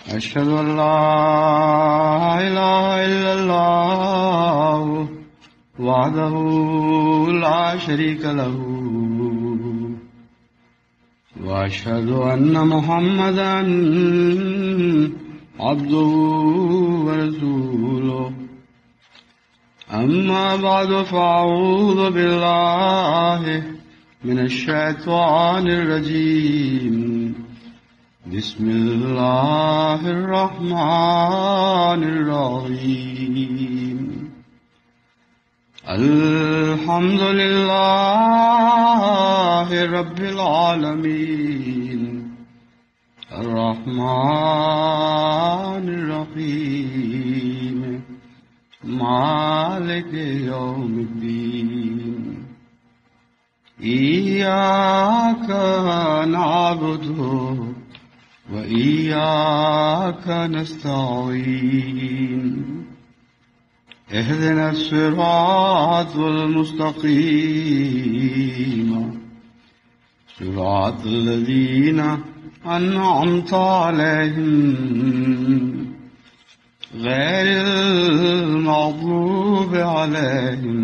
أشهد أن لا إله إلا الله وحده لا شريك له وأشهد أن محمدا عبده ورسوله أما بعد فأعوذ بالله من الشيطان الرجيم بسم الله الرحمن الرحيم الحمد لله رب العالمين الرحمن الرحيم مالك يوم الدين إياك نعبد وإياك نستعين اهدنا الصراط المستقيم صراط الذين أنعمت عليهم غير المغضوب عليهم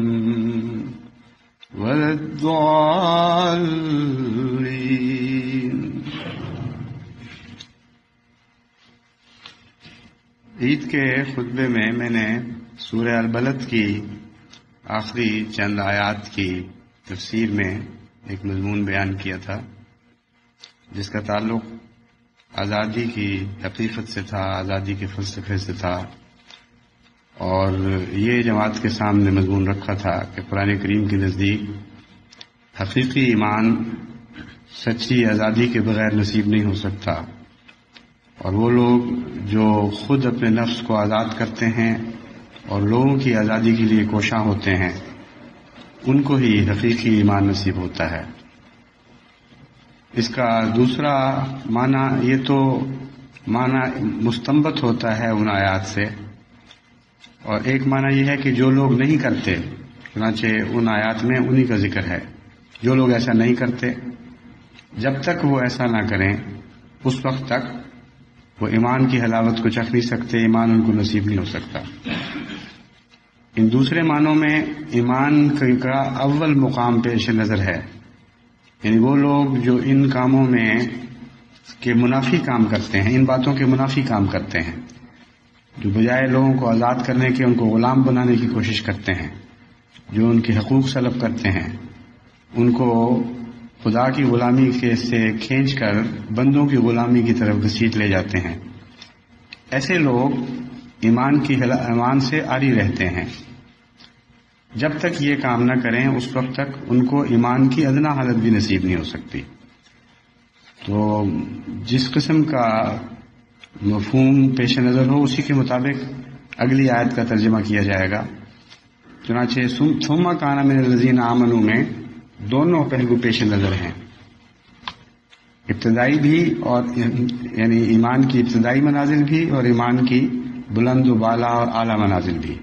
ولا الضالين. عید کے خطبے میں نے سورہ البلد کی آخری چند آیات کی تفسیر میں ایک مضمون بیان کیا تھا جس کا تعلق آزادی کی حقیقت سے تھا، آزادی کے فلسفے سے تھا، اور یہ جماعت کے سامنے مضمون رکھا تھا کہ قرآن کریم کے نزدیک حقیقی ایمان سچی آزادی کے بغیر نصیب نہیں ہو سکتا، اور وہ لوگ جو خود اپنے نفس کو آزاد کرتے ہیں اور لوگوں کی آزادی کے لیے کوشاں ہوتے ہیں ان کو ہی حقیقی ایمان نصیب ہوتا ہے. اس کا دوسرا معنی یہ تو معنی مستنبط ہوتا ہے ان آیات سے، اور ایک معنی یہ ہے کہ جو لوگ نہیں کرتے، چنانچہ ان آیات میں انہی کا ذکر ہے. جو لوگ ایسا نہیں کرتے، جب تک وہ ایسا نہ کریں اس وقت تک وہ ایمان کی حلاوت کو چکھ نہیں سکتے، ایمان ان کو نصیب نہیں ہو سکتا. ان دوسرے معنوں میں ایمان کا اول مقام پیش نظر ہے، یعنی وہ لوگ جو ان کاموں میں کے منافی کام کرتے ہیں، ان باتوں کے منافی کام کرتے ہیں، جو بجائے لوگوں کو آزاد کرنے کے ان کو غلام بنانے کی کوشش کرتے ہیں، جو ان کے حقوق سلب کرتے ہیں، ان کو خدا کی غلامی کے سے کھینچ کر بندوں کی غلامی کی طرف گھسیٹ لے جاتے ہیں. ایسے لوگ ایمان سے عاری رہتے ہیں. جب تک یہ کام نہ کریں اس وقت تک ان کو ایمان کی ادنا حالت بھی نصیب نہیں ہو سکتی. تو جس قسم کا مفہوم پیش نظر ہو اسی کے مطابق اگلی آیت کا ترجمہ کیا جائے گا. چنانچہ ثم کان من الذین آمنوا میں دونوں پہلو پیش نظر ہیں، ابتدائی بھی اور یعنی ایمان کی ابتدائی منازل بھی اور ایمان کی بلند و بالا اور اعلیٰ منازل بھی.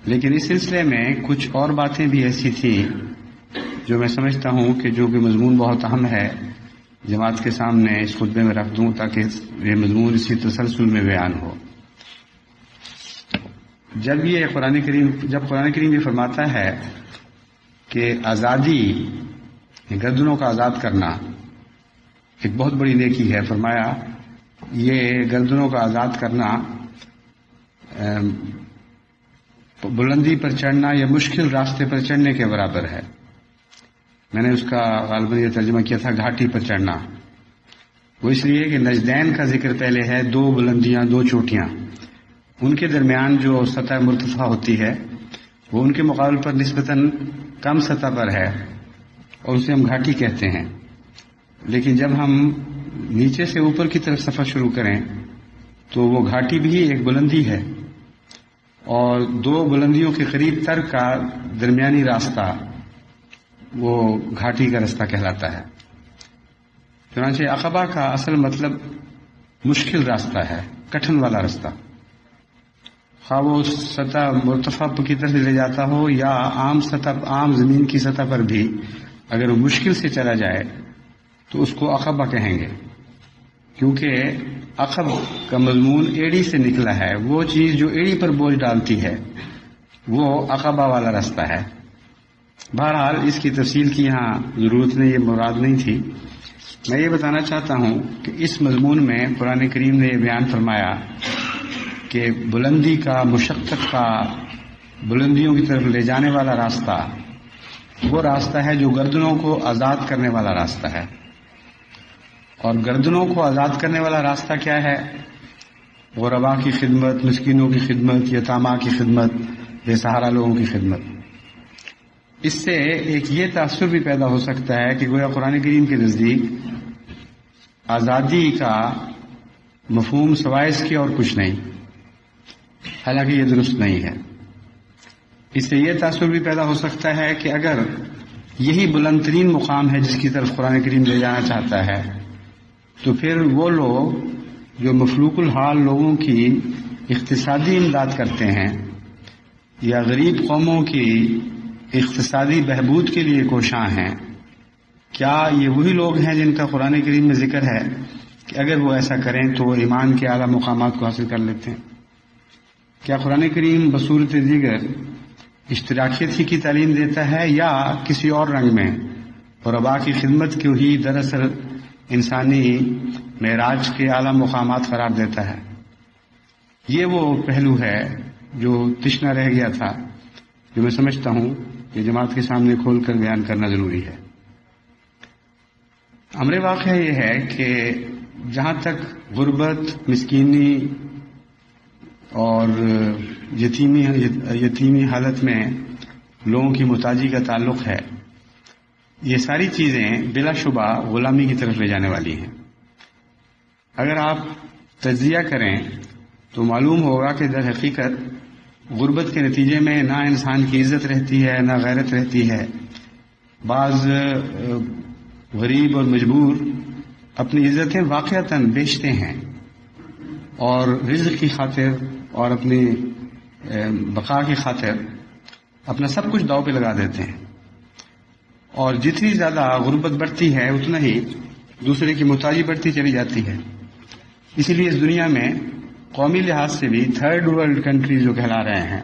لیکن اس سلسلے میں کچھ اور باتیں بھی ایسی تھیں جو میں سمجھتا ہوں کہ جو کہ مضمون بہت اہم ہے جماعت کے سامنے اس خطبے میں رکھ دوں تاکہ یہ مضمون اسی تسلسل میں بیان ہو. جب قرآن کریم یہ فرماتا ہے کہ آزادی، گردنوں کا آزاد کرنا ایک بہت بڑی نیکی ہے، فرمایا یہ گردنوں کا آزاد کرنا بلندی پر چڑھنا یا مشکل راستے پر چڑھنے کے برابر ہے. میں نے اس کا غالباً یہ ترجمہ کیا تھا گھاٹی پر چڑھنا. وہ اس لیے کہ نجدین کا ذکر پہلے ہے، دو بلندیاں، دو چوٹیاں، ان کے درمیان جو سطح مرتفع ہوتی ہے وہ ان کے مقابل پر نسبتاً کم سطح پر ہے اور اسے ہم گھاٹی کہتے ہیں. لیکن جب ہم نیچے سے اوپر کی طرف سفر شروع کریں تو وہ گھاٹی بھی ایک بلندی ہے، اور دو بلندیوں کے قریب تر کا درمیانی راستہ وہ گھاٹی کا راستہ کہلاتا ہے. چنانچہ عقبہ کا اصل مطلب مشکل راستہ ہے، کٹھن والا راستہ، خواہ وہ سطح مرتفع کی طرف لے جاتا ہو یا عام زمین کی سطح پر بھی اگر وہ مشکل سے چلا جائے تو اس کو عقبہ کہیں گے، کیونکہ عقب کا مضمون ایڑی سے نکلا ہے، وہ چیز جو ایڑی پر بوجھ ڈالتی ہے وہ عقبہ والا راستہ ہے۔ بہرحال اس کی تفصیل کی یہاں ضرورت نہیں، یہ مراد نہیں تھی۔ میں یہ بتانا چاہتا ہوں کہ اس مضمون میں قرآن کریم نے یہ بیان فرمایا کہ بلندی کا، مشقت کا، بلندیوں کی طرف لے جانے والا راستہ وہ راستہ ہے جو گردنوں کو آزاد کرنے والا راستہ ہے۔ اور گردنوں کو آزاد کرنے والا راستہ کیا ہے؟ غرباء کی خدمت، مسکینوں کی خدمت، یتاماں کی خدمت، بے سہارا لوگوں کی خدمت۔ اس سے ایک یہ تاثر بھی پیدا ہو سکتا ہے کہ گویا قرآن کریم کے نزدیک آزادی کا مفہوم سوائے اس کے اور کچھ نہیں، حالانکہ یہ درست نہیں ہے۔ اس سے یہ تاثر بھی پیدا ہو سکتا ہے کہ اگر یہی بلند ترین مقام ہے جس کی طرف قرآن کریم لے جانا چاہتا ہے، تو پھر وہ لوگ جو مفلوق الحال لوگوں کی اقتصادی امداد کرتے ہیں یا غریب قوموں کی اقتصادی بہبود کے لیے کوشاں ہیں، کیا یہ وہی لوگ ہیں جن کا قرآن کریم میں ذکر ہے کہ اگر وہ ایسا کریں تو وہ ایمان کے اعلیٰ مقامات کو حاصل کر لیتے ہیں؟ کیا قرآن کریم بصورت دیگر اشتراکیت ہی کی تعلیم دیتا ہے یا کسی اور رنگ میں غرباء کی خدمت کو ہی دراصل انسانی معراج کے اعلیٰ مقامات قرار دیتا ہے؟ یہ وہ پہلو ہے جو تشنا رہ گیا تھا، جو میں سمجھتا ہوں کہ جماعت کے سامنے کھول کر بیان کرنا ضروری ہے۔ امر واقعہ یہ ہے کہ جہاں تک غربت، مسکینی اور یتیمی حالت میں لوگوں کی محتاجی کا تعلق ہے، یہ ساری چیزیں بلا شبہ غلامی کی طرف لے جانے والی ہیں۔ اگر آپ تجزیہ کریں تو معلوم ہوگا کہ در حقیقت غربت کے نتیجے میں نہ انسان کی عزت رہتی ہے، نہ غیرت رہتی ہے۔ بعض غریب اور مجبور اپنی عزتیں واقعتاً بیچتے ہیں اور رزق کی خاطر اور اپنی بقا کی خاطر اپنا سب کچھ داؤ پہ لگا دیتے ہیں، اور جتنی زیادہ غربت بڑھتی ہے اتنا ہی دوسرے کی محتاجی بڑھتی چلی جاتی ہے۔ اسی لیے اس دنیا میں قومی لحاظ سے بھی تھرڈ ورلڈ کنٹریز جو کہلا رہے ہیں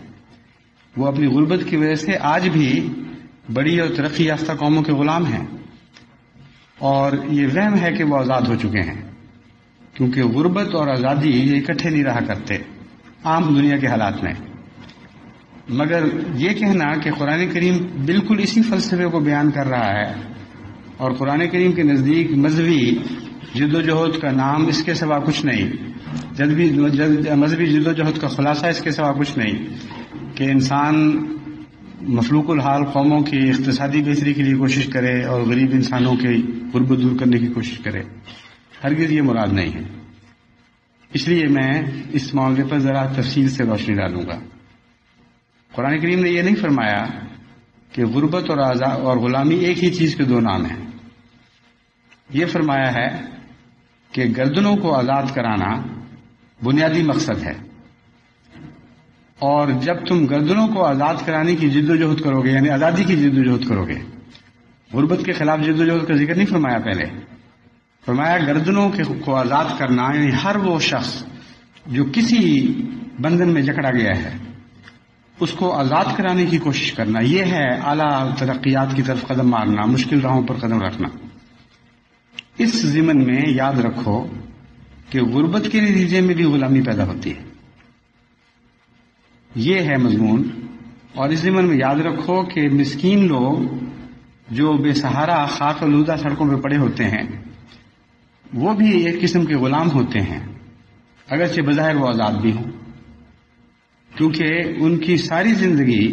وہ اپنی غربت کی وجہ سے آج بھی بڑی اور ترقی یافتہ قوموں کے غلام ہیں، اور یہ وہم ہے کہ وہ آزاد ہو چکے ہیں، کیونکہ غربت اور آزادی یہ اکٹھے نہیں رہا کرتے عام دنیا کے حالات میں۔ مگر یہ کہنا کہ قرآن کریم بالکل اسی فلسفے کو بیان کر رہا ہے، اور قرآن کریم کے نزدیک مذہبی جد و جہد کا نام اس کے سوا کچھ نہیں، مذہبی جد و جہد کا خلاصہ اس کے سوا کچھ نہیں کہ انسان مفلوق الحال قوموں کی اقتصادی بہتری کے لیے کوشش کرے اور غریب انسانوں کی غربت دور کرنے کی کوشش کرے، ہرگز یہ مراد نہیں ہے۔ اس لیے میں اس معاملے پر ذرا تفصیل سے روشنی ڈالوں گا۔ قرآن کریم نے یہ نہیں فرمایا کہ غربت اور غلامی ایک ہی چیز کے دو نام ہیں۔ یہ فرمایا ہے کہ گردنوں کو آزاد کرانا بنیادی مقصد ہے، اور جب تم گردنوں کو آزاد کرانے کی جد و جہد کرو گے، یعنی آزادی کی جد و جہد کرو گے، غربت کے خلاف جد و جہد کا ذکر نہیں فرمایا، پہلے فرمایا گردنوں کو آزاد کرنا، یعنی ہر وہ شخص جو کسی بندھن میں جکڑا گیا ہے اس کو آزاد کرانے کی کوشش کرنا، یہ ہے اعلیٰ ترقیات کی طرف قدم مارنا، مشکل راہوں پر قدم رکھنا۔ اس ضمن میں یاد رکھو کہ غربت کے نتیجے میں بھی غلامی پیدا ہوتی ہے، یہ ہے مضمون۔ اور اس ضمن میں یاد رکھو کہ مسکین لوگ جو بے سہارا خاک آلودہ سڑکوں پہ پڑے ہوتے ہیں وہ بھی ایک قسم کے غلام ہوتے ہیں، اگرچہ بظاہر وہ آزاد بھی ہوں، کیونکہ ان کی ساری زندگی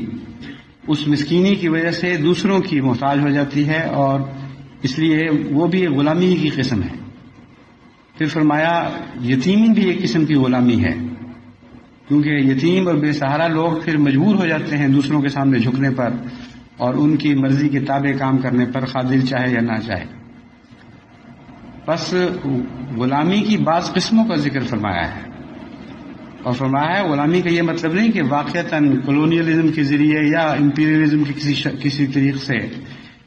اس مسکینی کی وجہ سے دوسروں کی محتاج ہو جاتی ہے، اور اس لیے وہ بھی ایک غلامی کی قسم ہے۔ پھر فرمایا یتیمی بھی ایک قسم کی غلامی ہے، کیونکہ یتیم اور بے سہارا لوگ پھر مجبور ہو جاتے ہیں دوسروں کے سامنے جھکنے پر اور ان کی مرضی کے تابع کام کرنے پر، خواہ دل چاہے یا نہ چاہے۔ بس غلامی کی بعض قسموں کا ذکر فرمایا ہے، اور فرمایا ہے غلامی کا یہ مطلب نہیں کہ واقعتاً کولونیلزم کے ذریعے یا امپیریلزم کے کسی طریق سے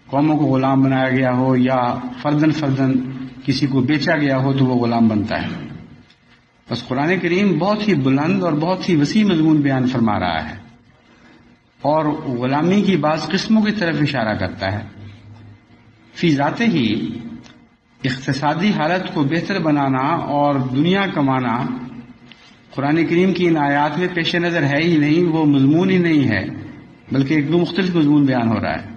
قوموں کو غلام بنایا گیا ہو یا فردن کسی کو بیچا گیا ہو تو وہ غلام بنتا ہے۔ بس قرآن کریم بہت ہی بلند اور بہت ہی وسیع مضمون بیان فرما رہا ہے اور غلامی کی بعض قسموں کی طرف اشارہ کرتا ہے. فی ذات ہی اقتصادی حالت کو بہتر بنانا اور دنیا کمانا قرآن کریم کی ان آیات میں پیش نظر ہے ہی نہیں، وہ مضمون ہی نہیں ہے، بلکہ ایک دو مختلف مضمون بیان ہو رہا ہے.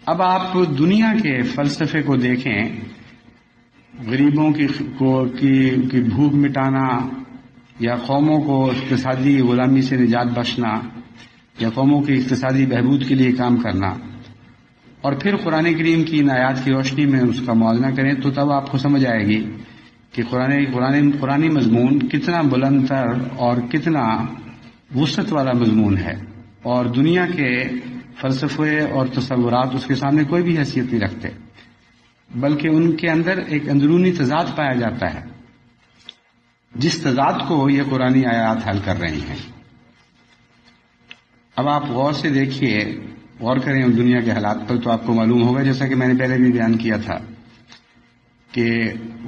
اب آپ دنیا کے فلسفے کو دیکھیں، غریبوں کی بھوک مٹانا یا قوموں کو اقتصادی غلامی سے نجات بخشنا یا قوموں کی اقتصادی بہبود کے لیے کام کرنا، اور پھر قرآن کریم کی ان آیات کی روشنی میں اس کا موازنہ کریں تو تب آپ کو سمجھ آئے گی کہ قرآنی مضمون کتنا بلند تر اور کتنا وسعت والا مضمون ہے، اور دنیا کے فلسفے اور تصورات اس کے سامنے کوئی بھی حیثیت نہیں رکھتے، بلکہ ان کے اندر ایک اندرونی تضاد پایا جاتا ہے، جس تضاد کو یہ قرآنی آیات حل کر رہی ہیں. اب آپ غور سے دیکھیے، غور کریں ان دنیا کے حالات پر تو آپ کو معلوم ہوگا، جیسا کہ میں نے پہلے بھی بیان کیا تھا، کہ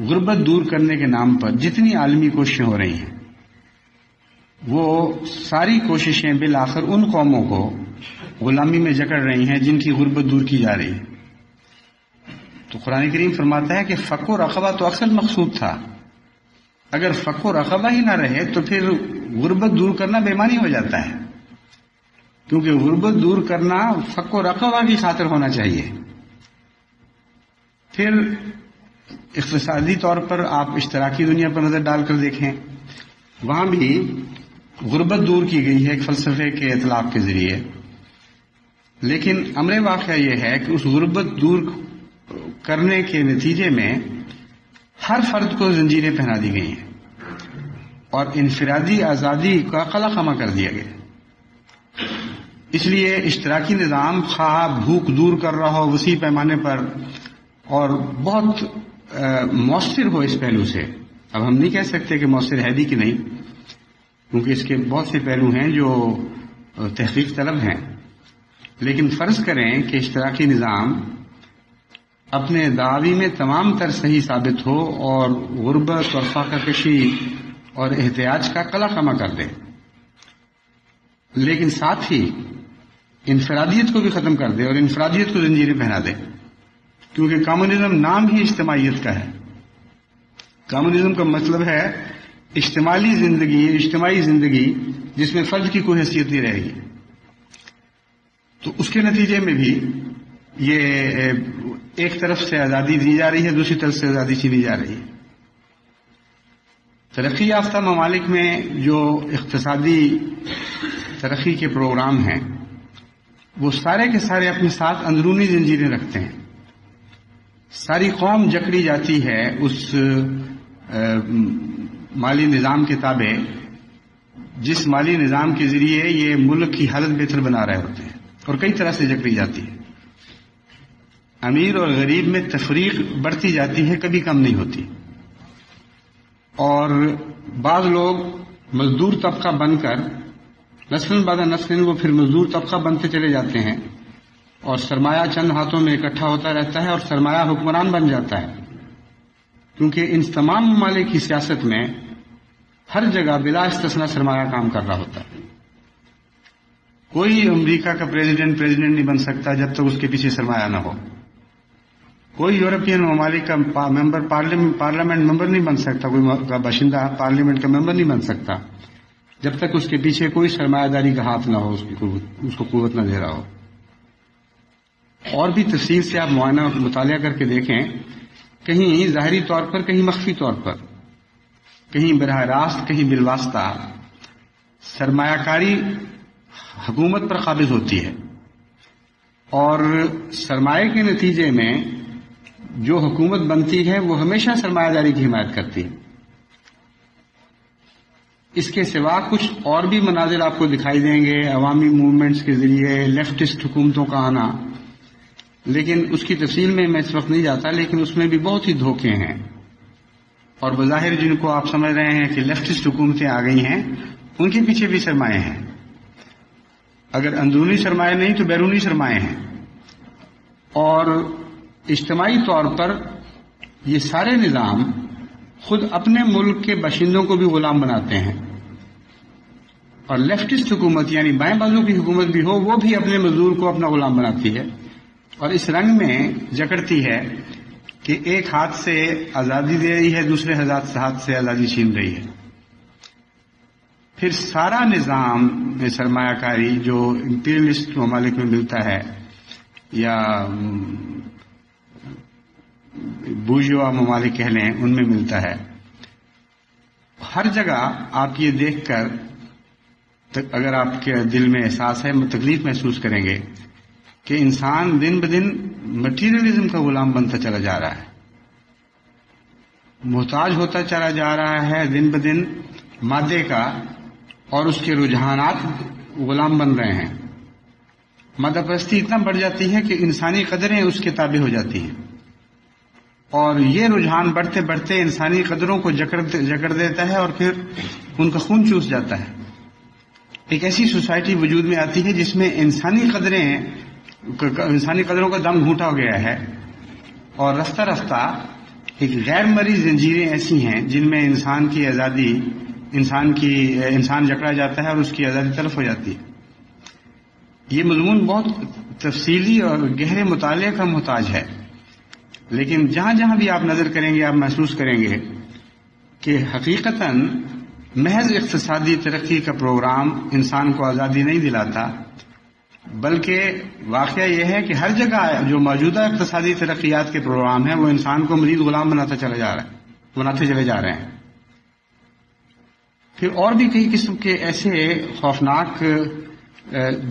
غربت دور کرنے کے نام پر جتنی عالمی کوششیں ہو رہی ہیں وہ ساری کوششیں بالآخر ان قوموں کو غلامی میں جکڑ رہی ہیں جن کی غربت دور کی جا رہی ہے. تو قرآن کریم فرماتا ہے کہ فق و رقبہ تو اصل مقصود تھا، اگر فق و رقبہ ہی نہ رہے تو پھر غربت دور کرنا بے معنی ہو جاتا ہے، کیونکہ غربت دور کرنا فق و رقبہ کی خاطر ہونا چاہیے. پھر اقتصادی طور پر آپ اشتراکی دنیا پر نظر ڈال کر دیکھیں، وہاں بھی غربت دور کی گئی ہے ایک فلسفے کے اطلاق کے ذریعے، لیکن امر واقعہ یہ ہے کہ اس غربت دور کرنے کے نتیجے میں ہر فرد کو زنجیریں پہنا دی گئی ہیں اور انفرادی آزادی کا قلع خامہ کر دیا گیا. اس لیے اشتراکی نظام خواہ بھوک دور کر رہا ہو وسیع پیمانے پر اور بہت مؤثر ہو اس پہلو سے، اب ہم نہیں کہہ سکتے کہ مؤثر ہے بھی کہ نہیں، کیونکہ اس کے بہت سے پہلو ہیں جو تحقیق طلب ہیں، لیکن فرض کریں کہ اشتراکی نظام اپنے دعوی میں تمام تر صحیح ثابت ہو اور غربت اور فاقہ کشی اور احتیاج کا قلع خامہ کر دے، لیکن ساتھ ہی انفرادیت کو بھی ختم کر دے اور انفرادیت کو زنجیریں پہنا دے، کیونکہ کمیونزم نام ہی اجتماعیت کا ہے. کمیونزم کا مطلب ہے اجتماعی زندگی جس میں فرد کی کوئی حیثیت نہیں رہے گی. تو اس کے نتیجے میں بھی یہ ایک طرف سے آزادی دی جا رہی ہے، دوسری طرف سے آزادی چھینی جا رہی ہے. ترقی یافتہ ممالک میں جو اقتصادی ترقی کے پروگرام ہیں وہ سارے کے سارے اپنے ساتھ اندرونی زنجیریں رکھتے ہیں. ساری قوم جکڑی جاتی ہے اس مالی نظام کے تابع جس مالی نظام کے ذریعے یہ ملک کی حالت بہتر بنا رہے ہوتے ہیں، اور کئی طرح سے جکڑی جاتی ہے. امیر اور غریب میں تفریق بڑھتی جاتی ہے، کبھی کم نہیں ہوتی، اور بعض لوگ مزدور طبقہ بن کر نسل بعد نسل وہ پھر مزدور طبقہ بنتے چلے جاتے ہیں اور سرمایہ چند ہاتھوں میں اکٹھا ہوتا رہتا ہے اور سرمایہ حکمران بن جاتا ہے. کیونکہ ان تمام ممالک کی سیاست میں ہر جگہ بلا استثناء سرمایہ کام کر رہا ہوتا ہے. کوئی امریکہ کا پریزیڈنٹ نہیں بن سکتا جب تک اس کے پیچھے سرمایہ نہ ہو. کوئی یورپین ممالک کا پارلیمنٹ ممبر نہیں بن سکتا، کوئی باشندہ پارلیمنٹ کا ممبر نہیں بن سکتا جب تک اس کے پیچھے کوئی سرمایہ داری کا ہاتھ نہ ہو، اس کو قوت نہ دے رہا ہو. اور بھی تفصیل سے آپ مطالعہ کر کے دیکھیں، کہیں ظاہری طور پر، کہیں مخفی طور پر، کہیں براہ راست، کہیں بالواسطہ سرمایہ کاری حکومت پر قابض ہوتی ہے، اور سرمایہ کے نتیجے میں جو حکومت بنتی ہے وہ ہمیشہ سرمایہ داری کی حمایت کرتی ہے. اس کے سوا کچھ اور بھی مناظر آپ کو دکھائی دیں گے، عوامی موومنٹس کے ذریعے لیفٹسٹ حکومتوں کا آنا، لیکن اس کی تفصیل میں اس وقت نہیں جاتا، لیکن اس میں بھی بہت ہی دھوکے ہیں، اور بظاہر جن کو آپ سمجھ رہے ہیں کہ لیفٹسٹ حکومتیں آ گئی ہیں ان کے پیچھے بھی سرمایہ ہیں. اگر اندرونی سرمایہ نہیں تو بیرونی سرمایہ ہیں، اور اجتماعی طور پر یہ سارے نظام خود اپنے ملک کے باشندوں کو بھی غلام بناتے ہیں، اور لیفٹسٹ حکومت یعنی بائیں بازو کی حکومت بھی ہو وہ بھی اپنے مزدور کو اپنا غلام بناتی ہے، اور اس رنگ میں جکڑتی ہے کہ ایک ہاتھ سے آزادی دے رہی ہے، دوسرے ہاتھ سے آزادی چھین رہی ہے۔ پھر سارا نظام میں سرمایہ کاری جو امپیریلسٹ ممالک میں ملتا ہے یا بورژوا ممالک کہہ لیں ان میں ملتا ہے، ہر جگہ آپ یہ دیکھ کر اگر آپ کے دل میں احساس ہے تکلیف محسوس کریں گے کہ انسان دن بدن مٹیریلزم کا غلام بنتا چلا جا رہا ہے، محتاج ہوتا چلا جا رہا ہے دن بدن مادے کا، اور اس کے رجحانات غلام بن رہے ہیں۔ مادہ پرستی اتنا بڑھ جاتی ہے کہ انسانی قدریں اس کے تابع ہو جاتی ہیں، اور یہ رجحان بڑھتے بڑھتے انسانی قدروں کو جکڑ دیتا ہے اور پھر ان کا خون چوس جاتا ہے۔ ایک ایسی سوسائٹی وجود میں آتی ہے جس میں انسانی قدروں کا دم گھونٹا ہو گیا ہے، اور رفتہ رفتہ ایک غیر مرئی زنجیریں ایسی ہیں جن میں انسان کی آزادی انسان جکڑا جاتا ہے اور اس کی آزادی تلف ہو جاتی ہے۔ یہ مضمون بہت تفصیلی اور گہرے مطالعے کا محتاج ہے، لیکن جہاں جہاں بھی آپ نظر کریں گے آپ محسوس کریں گے کہ حقیقتاً محض اقتصادی ترقی کا پروگرام انسان کو آزادی نہیں دلاتا، بلکہ واقعہ یہ ہے کہ ہر جگہ جو موجودہ اقتصادی ترقیات کے پروگرام ہیں وہ انسان کو مزید غلام بناتے چلے جا رہے ہیں۔ پھر اور بھی کئی قسم کے ایسے خوفناک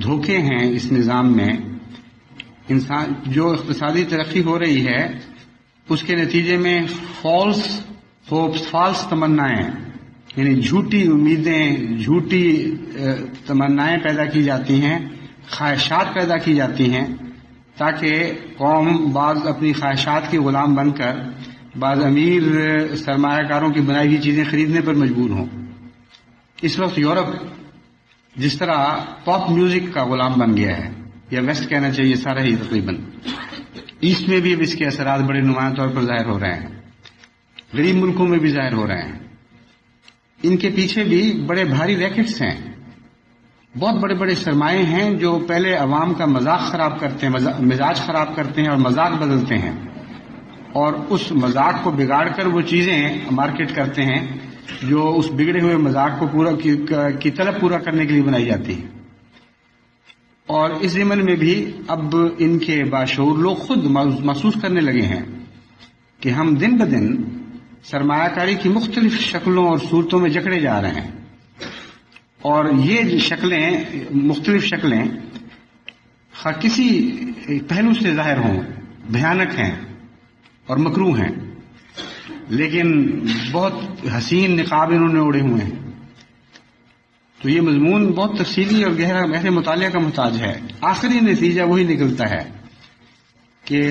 دھوکے ہیں اس نظام میں۔ انسان جو اقتصادی ترقی ہو رہی ہے اس کے نتیجے میں فالس ہوپس، فالس تمنائیں، یعنی جھوٹی امیدیں، جھوٹی تمنائیں پیدا کی جاتی ہیں، خواہشات پیدا کی جاتی ہیں، تاکہ قوم بعض اپنی خواہشات کے غلام بن کر بعض امیر سرمایہ کاروں کی بنائی ہوئی چیزیں خریدنے پر مجبور ہوں۔ اس وقت یورپ جس طرح پاپ میوزک کا غلام بن گیا ہے، یا ویسٹ کہنا چاہیے سارا ہی تقریباً، ایسٹ میں بھی اب اس کے اثرات بڑے نمایاں طور پر ظاہر ہو رہے ہیں، غریب ملکوں میں بھی ظاہر ہو رہے ہیں۔ ان کے پیچھے بھی بڑے بھاری ریکٹس ہیں، بہت بڑے بڑے سرمایے ہیں جو پہلے عوام کا مزاج خراب کرتے ہیں اور مذاق بدلتے ہیں، اور اس مذاق کو بگاڑ کر وہ چیزیں مارکیٹ کرتے ہیں جو اس بگڑے ہوئے مذاق کو کی طلب پورا کرنے کے لیے بنائی جاتی ہے۔ اور اس ضمن میں بھی اب ان کے باشعور لوگ خود محسوس کرنے لگے ہیں کہ ہم دن بدن سرمایہ کاری کی مختلف شکلوں اور صورتوں میں جکڑے جا رہے ہیں، اور یہ مختلف شکلیں کسی پہلو سے ظاہر ہوں بھیانک ہیں اور مکروہ ہیں، لیکن بہت حسین نقاب انہوں نے اوڑے ہوئے ہیں۔ تو یہ مضمون بہت تفصیلی اور گہرے مطالعے کا محتاج ہے۔ آخری نتیجہ وہی نکلتا ہے کہ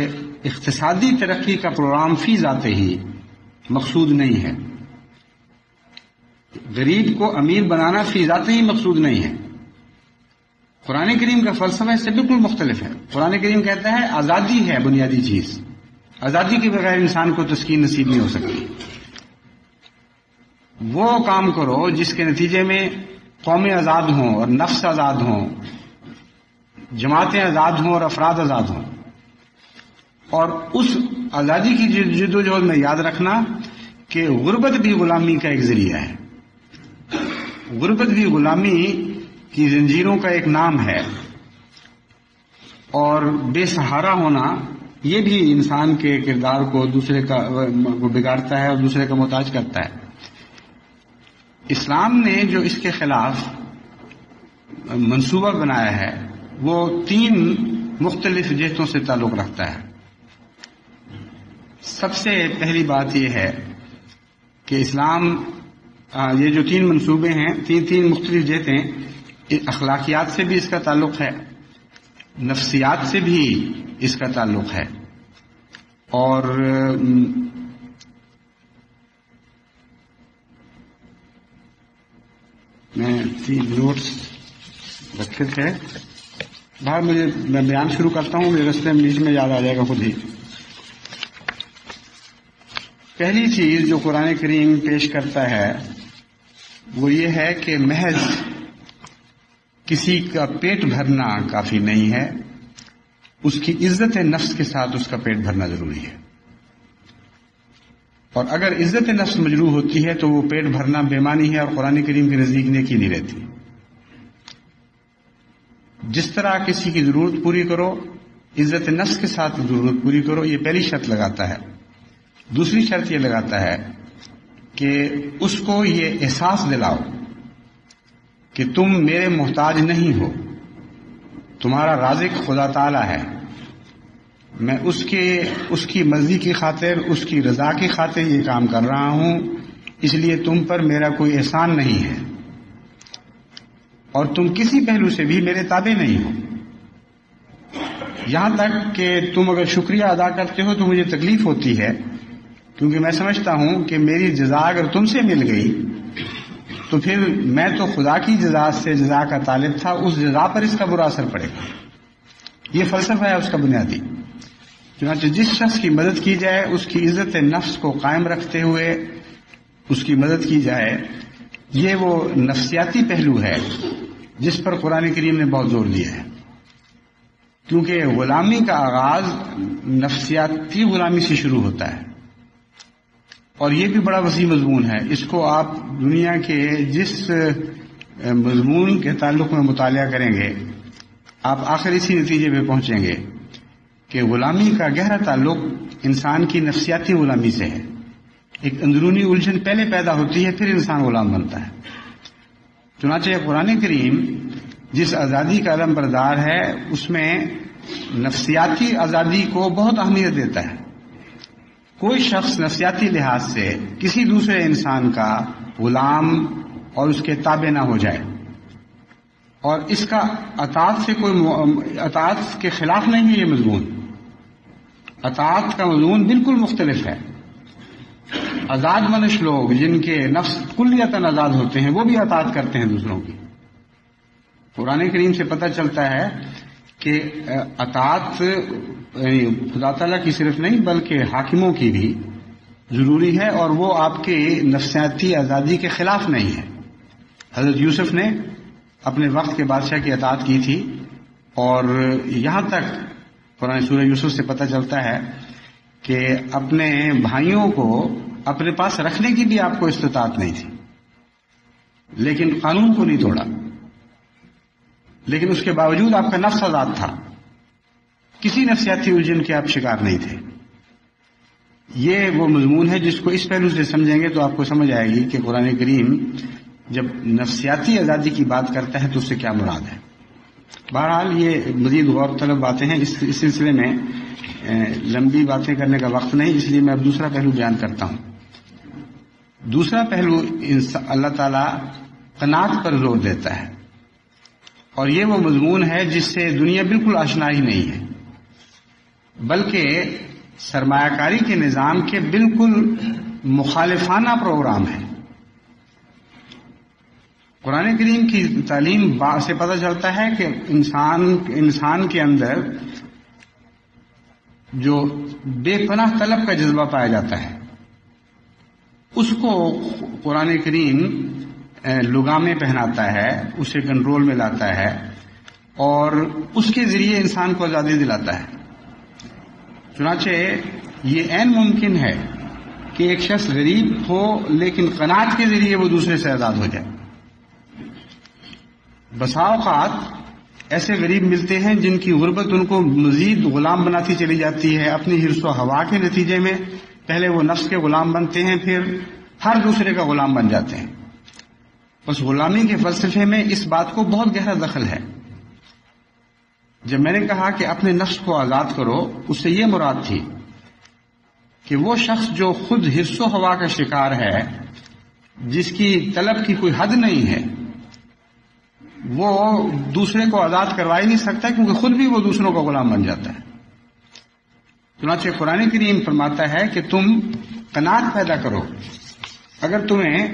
اقتصادی ترقی کا پروگرام فی ذاتے ہی مقصود نہیں ہے، غریب کو امیر بنانا فی ذاتے ہی مقصود نہیں ہے۔ قرآن کریم کا فلسفہ اس سے بالکل مختلف ہے۔ قرآن کریم کہتا ہے آزادی ہے بنیادی چیز، آزادی کے بغیر انسان کو تسکین نصیب نہیں ہو سکتی۔ وہ کام کرو جس کے نتیجے میں قومیں آزاد ہوں اور نفس آزاد ہوں، جماعتیں آزاد ہوں اور افراد آزاد ہوں۔ اور اس آزادی کی جدوجہد میں یاد رکھنا کہ غربت بھی غلامی کا ایک ذریعہ ہے، غربت بھی غلامی کی زنجیروں کا ایک نام ہے، اور بے سہارا ہونا یہ بھی انسان کے کردار کو دوسرے کا بگاڑتا ہے اور دوسرے کا محتاج کرتا ہے۔ اسلام نے جو اس کے خلاف منصوبہ بنایا ہے وہ 3 مختلف جہتوں سے تعلق رکھتا ہے۔ سب سے پہلی بات یہ ہے کہ اسلام یہ جو 3 منصوبے ہیں، 3 مختلف جہتیں، اخلاقیات سے بھی اس کا تعلق ہے، نفسیات سے بھی اس کا تعلق ہے، اور میں 3 نوٹس رکھے تھے باہر، میں بیان شروع کرتا ہوں، میرے رستے میں بیچ میں یاد آ جائے گا خود ہی۔ پہلی چیز جو قرآن کریم پیش کرتا ہے وہ یہ ہے کہ محض کسی کا پیٹ بھرنا کافی نہیں ہے، اس کی عزت نفس کے ساتھ اس کا پیٹ بھرنا ضروری ہے. اور اگر عزت نفس مجروح ہوتی ہے تو وہ پیٹ بھرنا بے معنی ہے اور قرآن کریم کے نزدیک نیکی نہیں رہتی. جس طرح کسی کی ضرورت پوری کرو، عزت نفس کے ساتھ ضرورت پوری کرو، یہ پہلی شرط لگاتا ہے. دوسری شرط یہ لگاتا ہے کہ اس کو یہ احساس دلاؤ کہ تم میرے محتاج نہیں ہو، تمہارا رازق خدا تعالی ہے، میں اس کی مرضی کی خاطر، اس کی رضا کی خاطر یہ کام کر رہا ہوں، اس لیے تم پر میرا کوئی احسان نہیں ہے اور تم کسی پہلو سے بھی میرے تابع نہیں ہو. یہاں تک کہ تم اگر شکریہ ادا کرتے ہو تو مجھے تکلیف ہوتی ہے، کیونکہ میں سمجھتا ہوں کہ میری جزا اگر تم سے مل گئی تو پھر میں تو خدا کی جزا سے جزا کا طالب تھا، اس جزا پر اس کا برا اثر پڑے گا. یہ فلسفہ ہے اس کا بنیادی. چنانچہ جس شخص کی مدد کی جائے اس کی عزت نفس کو قائم رکھتے ہوئے اس کی مدد کی جائے، یہ وہ نفسیاتی پہلو ہے جس پر قرآن کریم نے بہت زور دیا ہے، کیونکہ غلامی کا آغاز نفسیاتی غلامی سے شروع ہوتا ہے. اور یہ بھی بڑا وسیع مضمون ہے، اس کو آپ دنیا کے جس مضمون کے تعلق میں مطالعہ کریں گے آپ آخر اسی نتیجے پہ پہنچیں گے کہ غلامی کا گہرا تعلق انسان کی نفسیاتی غلامی سے ہے. ایک اندرونی الجھن پہلے پیدا ہوتی ہے، پھر انسان غلام بنتا ہے. چنانچہ قرآن کریم جس آزادی کا علم بردار ہے اس میں نفسیاتی آزادی کو بہت اہمیت دیتا ہے. کوئی شخص نفسیاتی لحاظ سے کسی دوسرے انسان کا غلام اور اس کے تابع نہ ہو جائے، اور اس کا اطاعت کے خلاف نہیں ہے. یہ مضمون اطاعت کا مضمون بالکل مختلف ہے. آزاد منش لوگ جن کے نفس کلیتاً آزاد ہوتے ہیں وہ بھی اطاعت کرتے ہیں دوسروں کی. قرآن کریم سے پتہ چلتا ہے کہ اطاعت خدا تعالیٰ کی صرف نہیں بلکہ حاکموں کی بھی ضروری ہے، اور وہ آپ کے نفسیاتی آزادی کے خلاف نہیں ہے. حضرت یوسف نے اپنے وقت کے بادشاہ کی اطاعت کی تھی، اور یہاں تک قرآن سورہ یوسف سے پتہ چلتا ہے کہ اپنے بھائیوں کو اپنے پاس رکھنے کی بھی آپ کو استطاعت نہیں تھی، لیکن قانون کو نہیں توڑا. لیکن اس کے باوجود آپ کا نفس آزاد تھا، کسی نفسیاتی الجھن کے آپ شکار نہیں تھے. یہ وہ مضمون ہے جس کو اس پہلو سے سمجھیں گے تو آپ کو سمجھ آئے گی کہ قرآن کریم جب نفسیاتی آزادی کی بات کرتا ہے تو اس سے کیا مراد ہے. بہرحال یہ مزید غور طلب باتیں ہیں، اس سلسلے میں لمبی باتیں کرنے کا وقت نہیں، اس لیے میں اب دوسرا پہلو بیان کرتا ہوں. دوسرا پہلو اللہ تعالیٰ قناعت پر زور دیتا ہے، اور یہ وہ مضمون ہے جس سے دنیا بالکل آشنا ہی نہیں ہے، بلکہ سرمایہ کاری کے نظام کے بالکل مخالفانہ پروگرام ہے. قرآن کریم کی تعلیم سے پتہ چلتا ہے کہ انسان کے اندر جو بے پناہ طلب کا جذبہ پایا جاتا ہے اس کو قرآن کریم لگامیں پہناتا ہے، اسے کنٹرول میں لاتا ہے اور اس کے ذریعے انسان کو آزادی دلاتا ہے. چنانچہ یہ عین ممکن ہے کہ ایک شخص غریب ہو لیکن قناعت کے ذریعے وہ دوسرے سے آزاد ہو جائے. بسا اوقات ایسے غریب ملتے ہیں جن کی غربت ان کو مزید غلام بناتی چلی جاتی ہے. اپنی حرص و ہوا کے نتیجے میں پہلے وہ نفس کے غلام بنتے ہیں، پھر ہر دوسرے کا غلام بن جاتے ہیں. بس غلامی کے فلسفے میں اس بات کو بہت گہرا دخل ہے. جب میں نے کہا کہ اپنے نفس کو آزاد کرو، اس سے یہ مراد تھی کہ وہ شخص جو خود حرص و ہوا کا شکار ہے، جس کی طلب کی کوئی حد نہیں ہے، وہ دوسرے کو آزاد کروا ہی نہیں سکتا، کیونکہ خود بھی وہ دوسروں کا غلام بن جاتا ہے. چنانچہ قرآن کریم فرماتا ہے کہ تم قناعت پیدا کرو. اگر تمہیں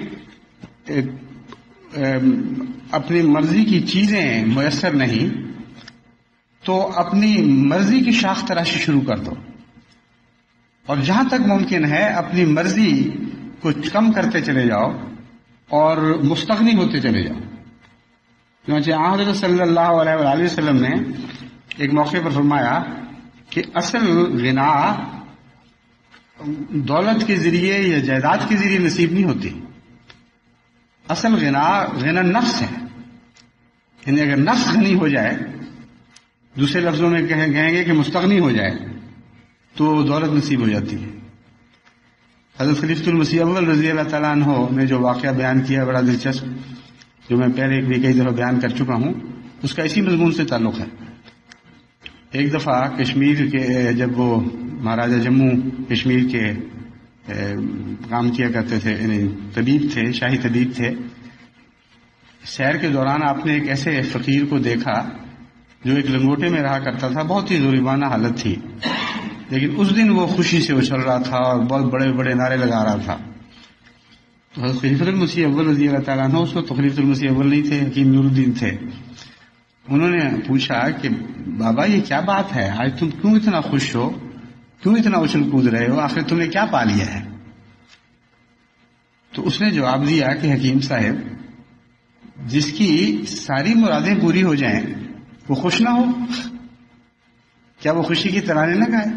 اپنی مرضی کی چیزیں میسر نہیں تو اپنی مرضی کی شاخ تراشی شروع کر دو. اور جہاں تک ممکن ہے اپنی مرضی کو کم کرتے چلے جاؤ اور مستغنی ہوتے چلے جاؤ. چنانچہ حضرت صلی اللہ علیہ وآلہ وسلم نے ایک موقع پر فرمایا کہ اصل غنا دولت کے ذریعے یا جائیداد کے ذریعے نصیب نہیں ہوتی. اصل غنا نفس ہے. یعنی اگر نفس غنی ہو جائے، دوسرے لفظوں میں کہیں گے کہ مستغنی ہو جائے، تو دولت نصیب ہو جاتی ہے. حضرت خلیفۃ المسیح اول رضی اللہ تعالیٰ عنہ نے جو واقعہ بیان کیا بڑا دلچسپ، جو میں پہلے بھی کئی دفعہ بیان کر چکا ہوں، اس کا اسی مضمون سے تعلق ہے. ایک دفعہ کشمیر کے جب وہ مہاراجہ جموں کشمیر کے کام کیا کرتے تھے، یعنی طبیب تھے، شاہی طبیب تھے، سیر کے دوران آپ نے ایک ایسے فقیر کو دیکھا جو ایک لنگوٹے میں رہا کرتا تھا. بہت ہی غریبانہ حالت تھی، لیکن اس دن وہ خوشی سے اچھل رہا تھا اور بہت بڑے بڑے نعرے لگا رہا تھا. تو حضرت خلیفۃ المسیح اول رضی اللہ تعالیٰ عنہ، اس وقت خلیفۃ المسیح اول نہیں تھے، حکیم نور الدین تھے، انہوں نے پوچھا کہ بابا یہ کیا بات ہے، آج تم کیوں اتنا خوش ہو، کیوں اتنا اچھل کود رہے ہو، آخر تم نے کیا پا لیا ہے؟ تو اس نے جواب دیا کہ حکیم صاحب، جس کی ساری مرادیں پوری ہو جائیں وہ خوش نہ ہو، کیا وہ خوشی کی ترانے نہ گائے؟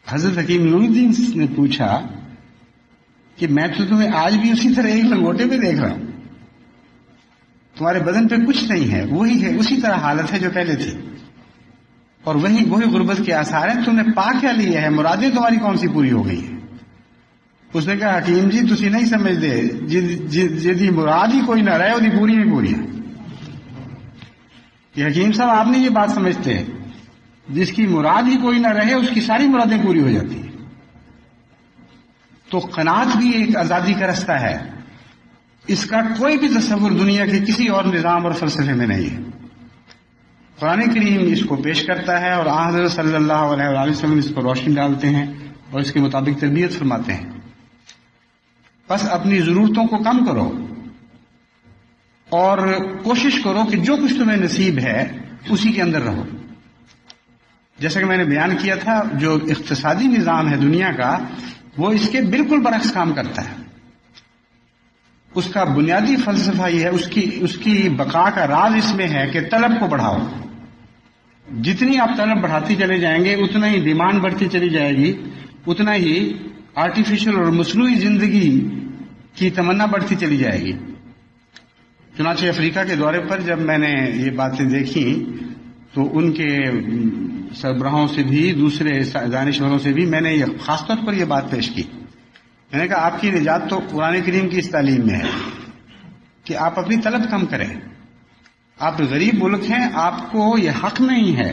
حضرت حکیم نور الدین نے پوچھا کہ میں تو تمہیں آج بھی اسی طرح ایک لنگوٹے پہ دیکھ رہا ہوں، تمہارے بدن پہ کچھ نہیں ہے، وہی ہے، اسی طرح حالت ہے جو پہلے تھی، اور وہی غربت کے آثار ہیں. تم نے پا کیا لیا ہے؟ مرادیں تمہاری کون سی پوری ہو گئی ہیں؟ اس نے کہا حکیم جی تسی نہیں سمجھتے، جدی مراد ہی کوئی نہ رہے وہ پوری بھی پوری ہے. کہ حکیم صاحب آپ نے یہ بات سمجھتے ہیں، جس کی مراد ہی کوئی نہ رہے اس کی ساری مرادیں پوری ہو جاتی ہیں. تو قناعت بھی ایک آزادی کا رستہ ہے، اس کا کوئی بھی تصور دنیا کے کسی اور نظام اور فلسفے میں نہیں ہے. قرآن کریم اس کو پیش کرتا ہے اور حضرت صلی اللہ علیہ وآلہ وسلم اس پر روشنی ڈالتے ہیں اور اس کے مطابق تربیت فرماتے ہیں. بس اپنی ضرورتوں کو کم کرو اور کوشش کرو کہ جو کچھ تمہیں نصیب ہے اسی کے اندر رہو. جیسا کہ میں نے بیان کیا تھا، جو اقتصادی نظام ہے دنیا کا وہ اس کے بالکل برعکس کام کرتا ہے. اس کا بنیادی فلسفہ یہ ہے، اس کی بقا کا راز اس میں ہے کہ طلب کو بڑھاؤ. جتنی آپ طلب بڑھاتے چلے جائیں گے اتنا ہی ڈیمانڈ بڑھتی چلی جائے گی، اتنا ہی آرٹیفیشل اور مصنوعی زندگی کی تمنا بڑھتی چلی جائے گی. چنانچہ افریقہ کے دورے پر جب میں نے یہ باتیں دیکھی تو ان کے سربراہوں سے بھی، دوسرے دانشوروں سے بھی میں نے خاص طور پر یہ بات پیش کی. میں نے کہا آپ کی نجات تو قرآن کریم کی اس تعلیم میں ہے کہ آپ اپنی طلب کم کریں. آپ غریب ملک ہیں، آپ کو یہ حق نہیں ہے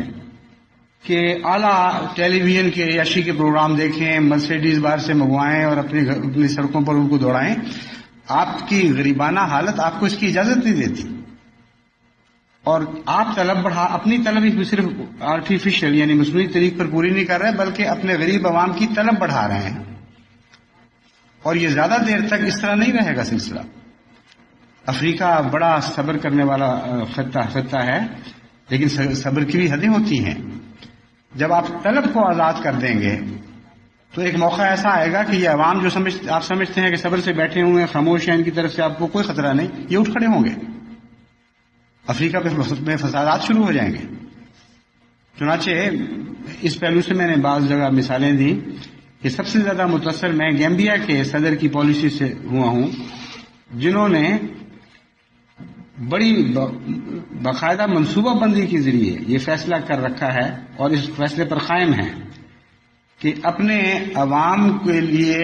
کہ اعلیٰ ٹیلی ویژن کے عیاشی کے پروگرام دیکھیں، مرسیڈیز باہر سے منگوائیں اور اپنی سڑکوں پر ان کو دوڑائیں. آپ کی غریبانہ حالت آپ کو اس کی اجازت نہیں دیتی، اور آپ طلب اپنی طلب ہی صرف آرٹیفیشل یعنی مصنوعی طریق پر پوری نہیں کر رہے بلکہ اپنے غریب عوام کی طلب بڑھا رہے ہیں. اور یہ زیادہ دیر تک اس طرح نہیں رہے گا سلسلہ. افریقہ بڑا صبر کرنے والا خطہ ہے، لیکن صبر کی بھی حدیں ہوتی ہیں. جب آپ طلب کو آزاد کر دیں گے تو ایک موقع ایسا آئے گا کہ یہ عوام جو آپ سمجھتے ہیں کہ صبر سے بیٹھے ہوئے ہیں، خاموش ہیں، ان کی طرف سے آپ کو کوئی خطرہ نہیں، یہ اٹھ کھڑے ہوں گے. افریقہ میں فسادات شروع ہو جائیں گے. چنانچہ اس پہلو سے میں نے بعض جگہ مثالیں دی کہ سب سے زیادہ متاثر میں گیمبیا کے صدر کی پالیسی سے ہوا ہوں، جنہوں نے بڑی باقاعدہ منصوبہ بندی کے ذریعے یہ فیصلہ کر رکھا ہے اور اس فیصلے پر قائم ہے کہ اپنے عوام کے لیے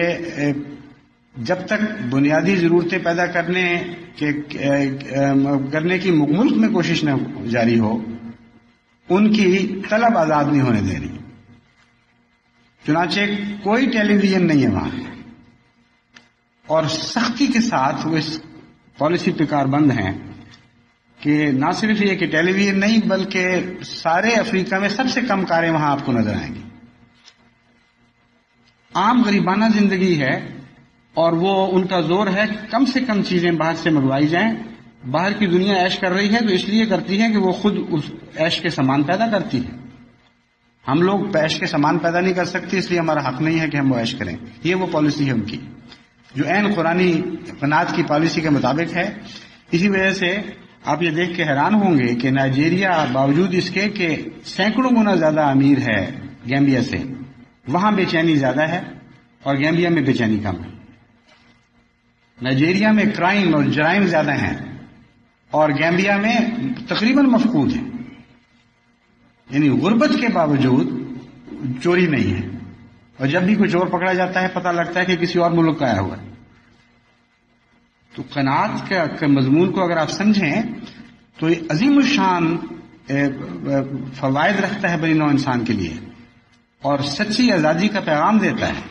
جب تک بنیادی ضرورتیں پیدا کرنے کی ملک میں کوشش نہ جاری ہو، ان کی طلب آزاد نہیں ہونے دے رہی. چنانچہ کوئی ٹیلی ویژن نہیں ہے وہاں، اور سختی کے ساتھ وہ اس پالیسی پہ کاربند ہیں کہ نہ صرف یہ کہ ٹیلی ویژن نہیں بلکہ سارے افریقہ میں سب سے کم کاریں وہاں آپ کو نظر آئیں گی. عام غریبانہ زندگی ہے اور وہ ان کا زور ہے کم سے کم چیزیں باہر سے منگوائی جائیں. باہر کی دنیا عیش کر رہی ہے تو اس لیے کرتی ہے کہ وہ خود اس عیش کے سامان پیدا کرتی ہے، ہم لوگ عیش کے سامان پیدا نہیں کر سکتے، اس لیے ہمارا حق نہیں ہے کہ ہم وہ عیش کریں. یہ وہ پالیسی ہے ان کی جو عین قرآنی قناعت کی پالیسی کے مطابق ہے. اسی وجہ سے آپ یہ دیکھ کے حیران ہوں گے کہ نائجیریا باوجود اس کے کہ سینکڑوں گنا زیادہ امیر ہے گیمبیا سے، وہاں بے چینی زیادہ ہے اور گیمبیا میں بے چینی کم ہے. نائجیریا میں کرائم اور جرائم زیادہ ہیں اور گیمبیا میں تقریباً مفقود ہیں. یعنی غربت کے باوجود چوری نہیں ہے، اور جب بھی کوئی چور پکڑا جاتا ہے پتہ لگتا ہے کہ کسی اور ملک کا آیا ہوا ہے. تو قناعت کے مضمون کو اگر آپ سمجھیں تو یہ عظیم الشان فوائد رکھتا ہے بنی نوع انسان کے لیے اور سچی آزادی کا پیغام دیتا ہے.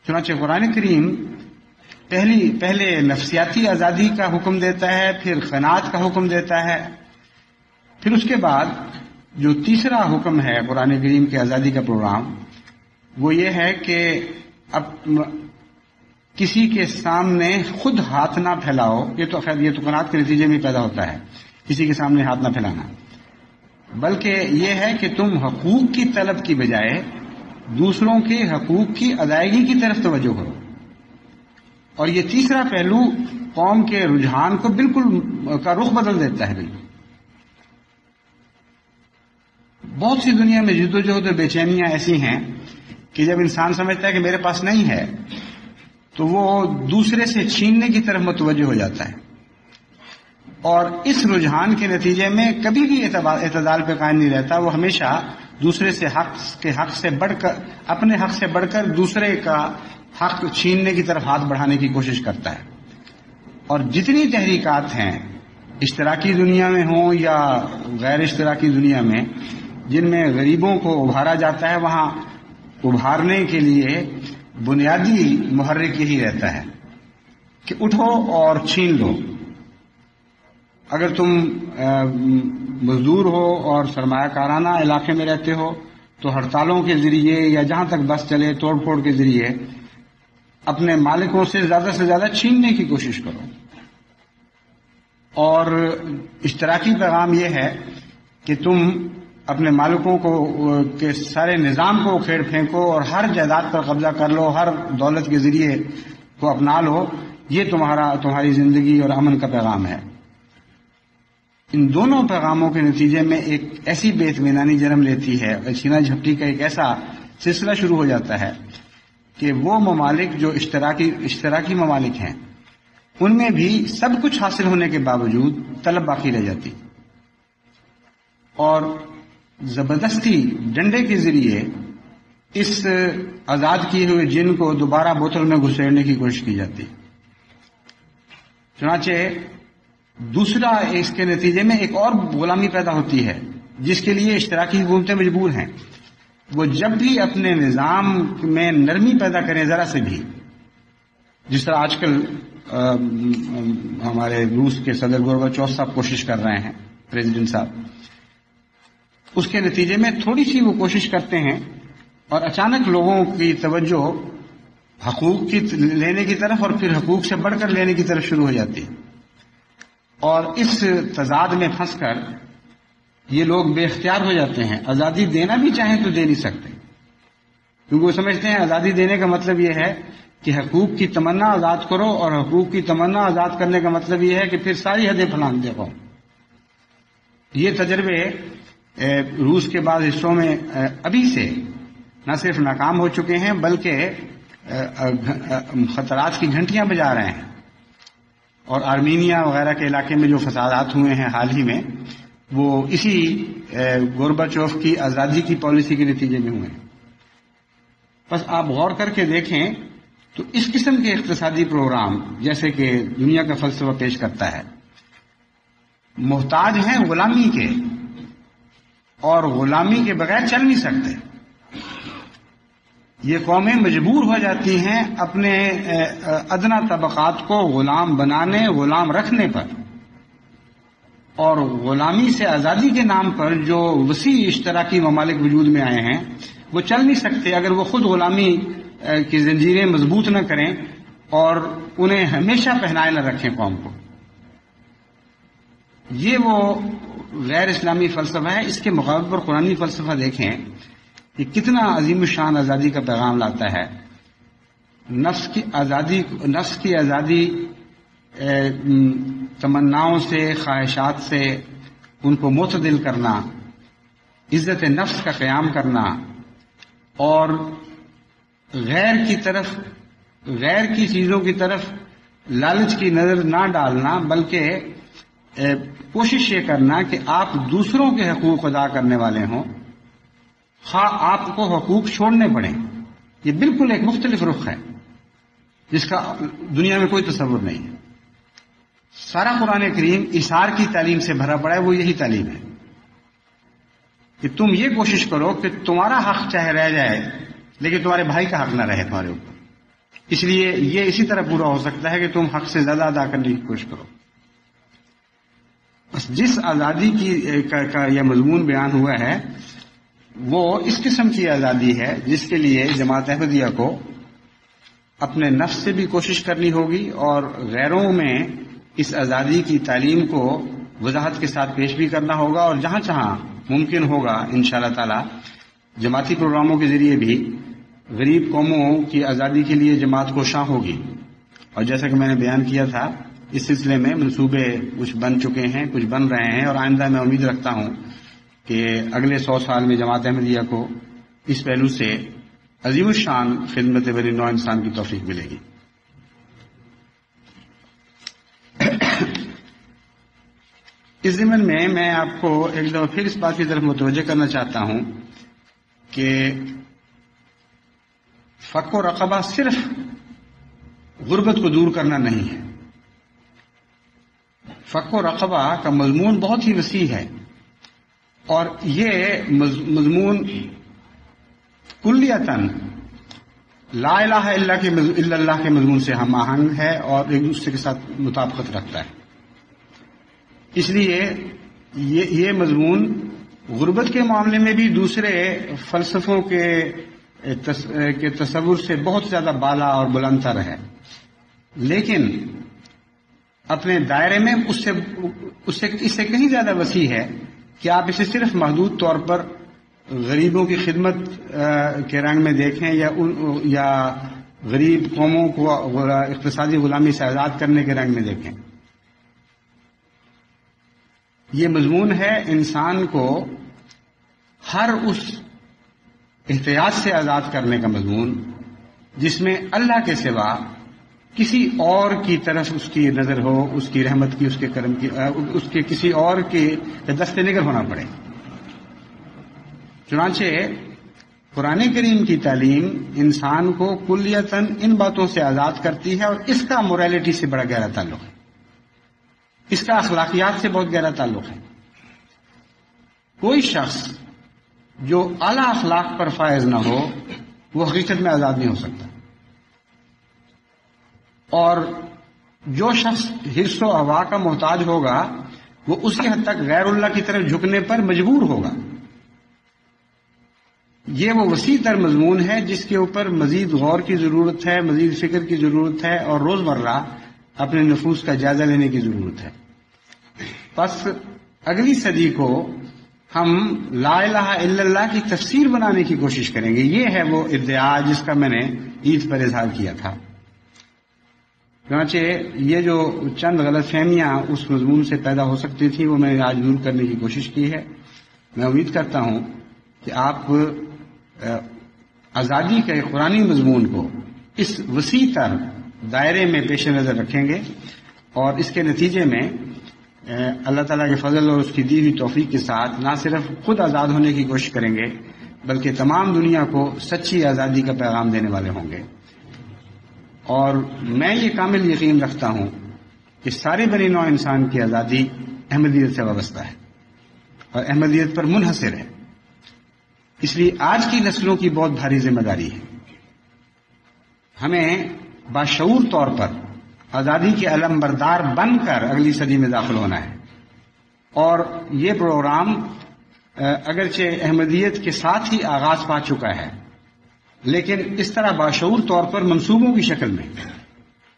چنانچہ قرآن کریم پہلے نفسیاتی آزادی کا حکم دیتا ہے، پھر قناعت کا حکم دیتا ہے، پھر اس کے بعد جو تیسرا حکم ہے قرآن کریم کے آزادی کا پروگرام وہ یہ ہے کہ اب کسی کے سامنے خود ہاتھ نہ پھیلاؤ. یہ تو قناعت کے نتیجے میں پیدا ہوتا ہے، کسی کے سامنے ہاتھ نہ پھیلانا، بلکہ یہ ہے کہ تم حقوق کی طلب کی بجائے دوسروں کے حقوق کی ادائیگی کی طرف توجہ کرو. اور یہ تیسرا پہلو قوم کے رجحان کو بالکل کا رخ بدل دیتا ہے. بالکل بہت سی دنیا میں جدوجہد و بے چینیاں ایسی ہیں کہ جب انسان سمجھتا ہے کہ میرے پاس نہیں ہے تو وہ دوسرے سے چھیننے کی طرف متوجہ ہو جاتا ہے، اور اس رجحان کے نتیجے میں کبھی بھی اعتدال پہ قائم نہیں رہتا. وہ ہمیشہ دوسرے سے حق سے بڑھ کر اپنے حق سے بڑھ کر دوسرے کا حق چھیننے کی طرف ہاتھ بڑھانے کی کوشش کرتا ہے. اور جتنی تحریکات ہیں اشتراکی دنیا میں ہوں یا غیر اشتراکی دنیا میں جن میں غریبوں کو ابھارا جاتا ہے، وہاں ابھارنے کے لیے بنیادی محرک یہی رہتا ہے کہ اٹھو اور چھین لو. اگر تم مزدور ہو اور سرمایہ کارانہ علاقے میں رہتے ہو تو ہڑتالوں کے ذریعے یا جہاں تک بس چلے توڑ پھوڑ کے ذریعے اپنے مالکوں سے زیادہ چھیننے کی کوشش کرو. اور اشتراکی پیغام یہ ہے کہ تم اپنے مالکوں کو کے سارے نظام کو کھیڑ پھینکو اور ہر جائیداد پر قبضہ کر لو، ہر دولت کے ذریعے کو اپنا لو. یہ تمہاری زندگی اور امن کا پیغام ہے. ان دونوں پیغاموں کے نتیجے میں ایک ایسی بے اطمینانی جنم لیتی ہے اور چھینا جھپٹی کا ایک ایسا سلسلہ شروع ہو جاتا ہے کہ وہ ممالک جو اشتراکی ممالک ہیں ان میں بھی سب کچھ حاصل ہونے کے باوجود طلب باقی رہ جاتی، اور زبردستی ڈنڈے کے ذریعے اس آزاد کیے ہوئے جن کو دوبارہ بوتل میں گھسیڑنے کی کوشش کی جاتی. چنانچہ دوسرا اس کے نتیجے میں ایک اور غلامی پیدا ہوتی ہے جس کے لیے اشتراکی حکومتیں مجبور ہیں. وہ جب بھی اپنے نظام میں نرمی پیدا کریں ذرا سے بھی، جس طرح آج کل ہمارے روس کے صدر گورباچوف صاحب کوشش کر رہے ہیں، پریزیڈنٹ صاحب، اس کے نتیجے میں تھوڑی سی وہ کوشش کرتے ہیں اور اچانک لوگوں کی توجہ حقوق کی لینے کی طرف اور پھر حقوق سے بڑھ کر لینے کی طرف شروع ہو جاتی ہے. اور اس تضاد میں پھنس کر یہ لوگ بے اختیار ہو جاتے ہیں. آزادی دینا بھی چاہیں تو دے نہیں سکتے، کیونکہ وہ سمجھتے ہیں آزادی دینے کا مطلب یہ ہے کہ حقوق کی تمنا آزاد کرو، اور حقوق کی تمنا آزاد کرنے کا مطلب یہ ہے کہ پھر ساری حدیں پھلانگ دے پاؤ. یہ تجربے روس کے بعض حصوں میں ابھی سے نہ صرف ناکام ہو چکے ہیں بلکہ خطرات کی گھنٹیاں بجا رہے ہیں. اور آرمینیا وغیرہ کے علاقے میں جو فسادات ہوئے ہیں حال ہی میں، وہ اسی گورباچوف کی آزادی کی پالیسی کے نتیجے میں ہوئے ہیں. بس آپ غور کر کے دیکھیں تو اس قسم کے اقتصادی پروگرام جیسے کہ دنیا کا فلسفہ پیش کرتا ہے محتاج ہیں غلامی کے، اور غلامی کے بغیر چل نہیں سکتے. یہ قومیں مجبور ہو جاتی ہیں اپنے ادنا طبقات کو غلام بنانے، غلام رکھنے پر. اور غلامی سے آزادی کے نام پر جو وسیع اشتراکی ممالک وجود میں آئے ہیں وہ چل نہیں سکتے اگر وہ خود غلامی کی زنجیریں مضبوط نہ کریں اور انہیں ہمیشہ پہنائے نہ رکھیں قوم کو. یہ وہ غیر اسلامی فلسفہ ہے، اس کے مقابلے پر قرآنی فلسفہ دیکھیں کہ کتنا عظیم الشان آزادی کا پیغام لاتا ہے. نفس کی آزادی تمناؤں سے، خواہشات سے ان کو معتدل کرنا، عزت نفس کا قیام کرنا، اور غیر کی چیزوں کی طرف لالچ کی نظر نہ ڈالنا، بلکہ کوشش یہ کرنا کہ آپ دوسروں کے حقوق ادا کرنے والے ہوں، خواہ آپ کو حقوق چھوڑنے پڑیں. یہ بالکل ایک مختلف رخ ہے جس کا دنیا میں کوئی تصور نہیں ہے. سارا قرآن کریم ایثار کی تعلیم سے بھرا پڑا ہے. وہ یہی تعلیم ہے کہ تم یہ کوشش کرو کہ تمہارا حق چاہے رہ جائے لیکن تمہارے بھائی کا حق نہ رہے تمہارے اوپر. اس لیے یہ اسی طرح پورا ہو سکتا ہے کہ تم حق سے زیادہ ادا کرنے کی کوشش کرو. بس جس آزادی کا یہ مضمون بیان ہوا ہے وہ اس قسم کی آزادی ہے جس کے لیے جماعت احمدیہ کو اپنے نفس سے بھی کوشش کرنی ہوگی اور غیروں میں اس آزادی کی تعلیم کو وضاحت کے ساتھ پیش بھی کرنا ہوگا، اور جہاں جہاں ممکن ہوگا انشاءاللہ تعالی جماعتی پروگراموں کے ذریعے بھی غریب قوموں کی آزادی کے لیے جماعت کوشاں ہوگی. اور جیسا کہ میں نے بیان کیا تھا اس سلسلے میں منصوبے کچھ بن چکے ہیں، کچھ بن رہے ہیں، اور آئندہ میں امید رکھتا ہوں کہ اگلے 100 سال میں جماعت احمدیہ کو اس پہلو سے عظیم الشان خدمت بنی نوع انسان کی توفیق ملے گی. اس ضمن میں میں آپ کو ایک دفعہ پھر اس بات کی طرف متوجہ کرنا چاہتا ہوں کہ فک و رقبہ صرف غربت کو دور کرنا نہیں ہے. فک و رقبہ کا مضمون بہت ہی وسیع ہے، اور یہ مضمون کلیتاً لا الہ الا اللہ کے مضمون سے ہم آہنگ ہے اور ایک دوسرے کے ساتھ مطابقت رکھتا ہے. اس لیے یہ مضمون غربت کے معاملے میں بھی دوسرے فلسفوں کے تصور سے بہت زیادہ بالا اور بلند تر ہے، لیکن اپنے دائرے میں اس سے کہیں زیادہ وسیع ہے کہ آپ اسے صرف محدود طور پر غریبوں کی خدمت کے رنگ میں دیکھیں یا غریب قوموں کو اقتصادی غلامی سے آزاد کرنے کے رنگ میں دیکھیں. یہ مضمون ہے انسان کو ہر اس احتیاج سے آزاد کرنے کا مضمون جس میں اللہ کے سوا کسی اور کی طرف اس کی نظر ہو، اس کی رحمت کی، اس کے کرم کی، اس کے کسی اور کے دست نگر ہونا پڑے. چنانچہ قرآن کریم کی تعلیم انسان کو کلیتاً ان باتوں سے آزاد کرتی ہے، اور اس کا موریلٹی سے بڑا گہرا تعلق ہے، اس کا اخلاقیات سے بہت گہرا تعلق ہے. کوئی شخص جو اعلیٰ اخلاق پر فائز نہ ہو وہ حقیقت میں آزاد نہیں ہو سکتا، اور جو شخص حرص و ہوا کا محتاج ہوگا وہ اسی حد تک غیر اللہ کی طرف جھکنے پر مجبور ہوگا. یہ وہ وسیع تر مضمون ہے جس کے اوپر مزید غور کی ضرورت ہے، مزید فکر کی ضرورت ہے، اور روزمرہ اپنے نفوس کا جائزہ لینے کی ضرورت ہے. پس اگلی صدی کو ہم لا الہ الا اللہ کی تفسیر بنانے کی کوشش کریں گے. یہ ہے وہ ادعا جس کا میں نے عید پر اظہار کیا تھا. چنانچہ یہ جو چند غلط فہمیاں اس مضمون سے پیدا ہو سکتی تھیں وہ میں نے آج دور کرنے کی کوشش کی ہے. میں امید کرتا ہوں کہ آپ آزادی کے قرآنی مضمون کو اس وسیع تر دائرے میں پیش نظر رکھیں گے، اور اس کے نتیجے میں اللہ تعالیٰ کے فضل اور اس کی دی ہوئی توفیق کے ساتھ نہ صرف خود آزاد ہونے کی کوشش کریں گے بلکہ تمام دنیا کو سچی آزادی کا پیغام دینے والے ہوں گے. اور میں یہ کامل یقین رکھتا ہوں کہ سارے بنی نوع انسان کی آزادی احمدیت سے وابستہ ہے اور احمدیت پر منحصر ہے. اس لیے آج کی نسلوں کی بہت بھاری ذمہ داری ہے. ہمیں باشعور طور پر آزادی کے علمبردار بن کر اگلی صدی میں داخل ہونا ہے، اور یہ پروگرام اگرچہ احمدیت کے ساتھ ہی آغاز پا چکا ہے لیکن اس طرح باشعور طور پر منصوبوں کی شکل میں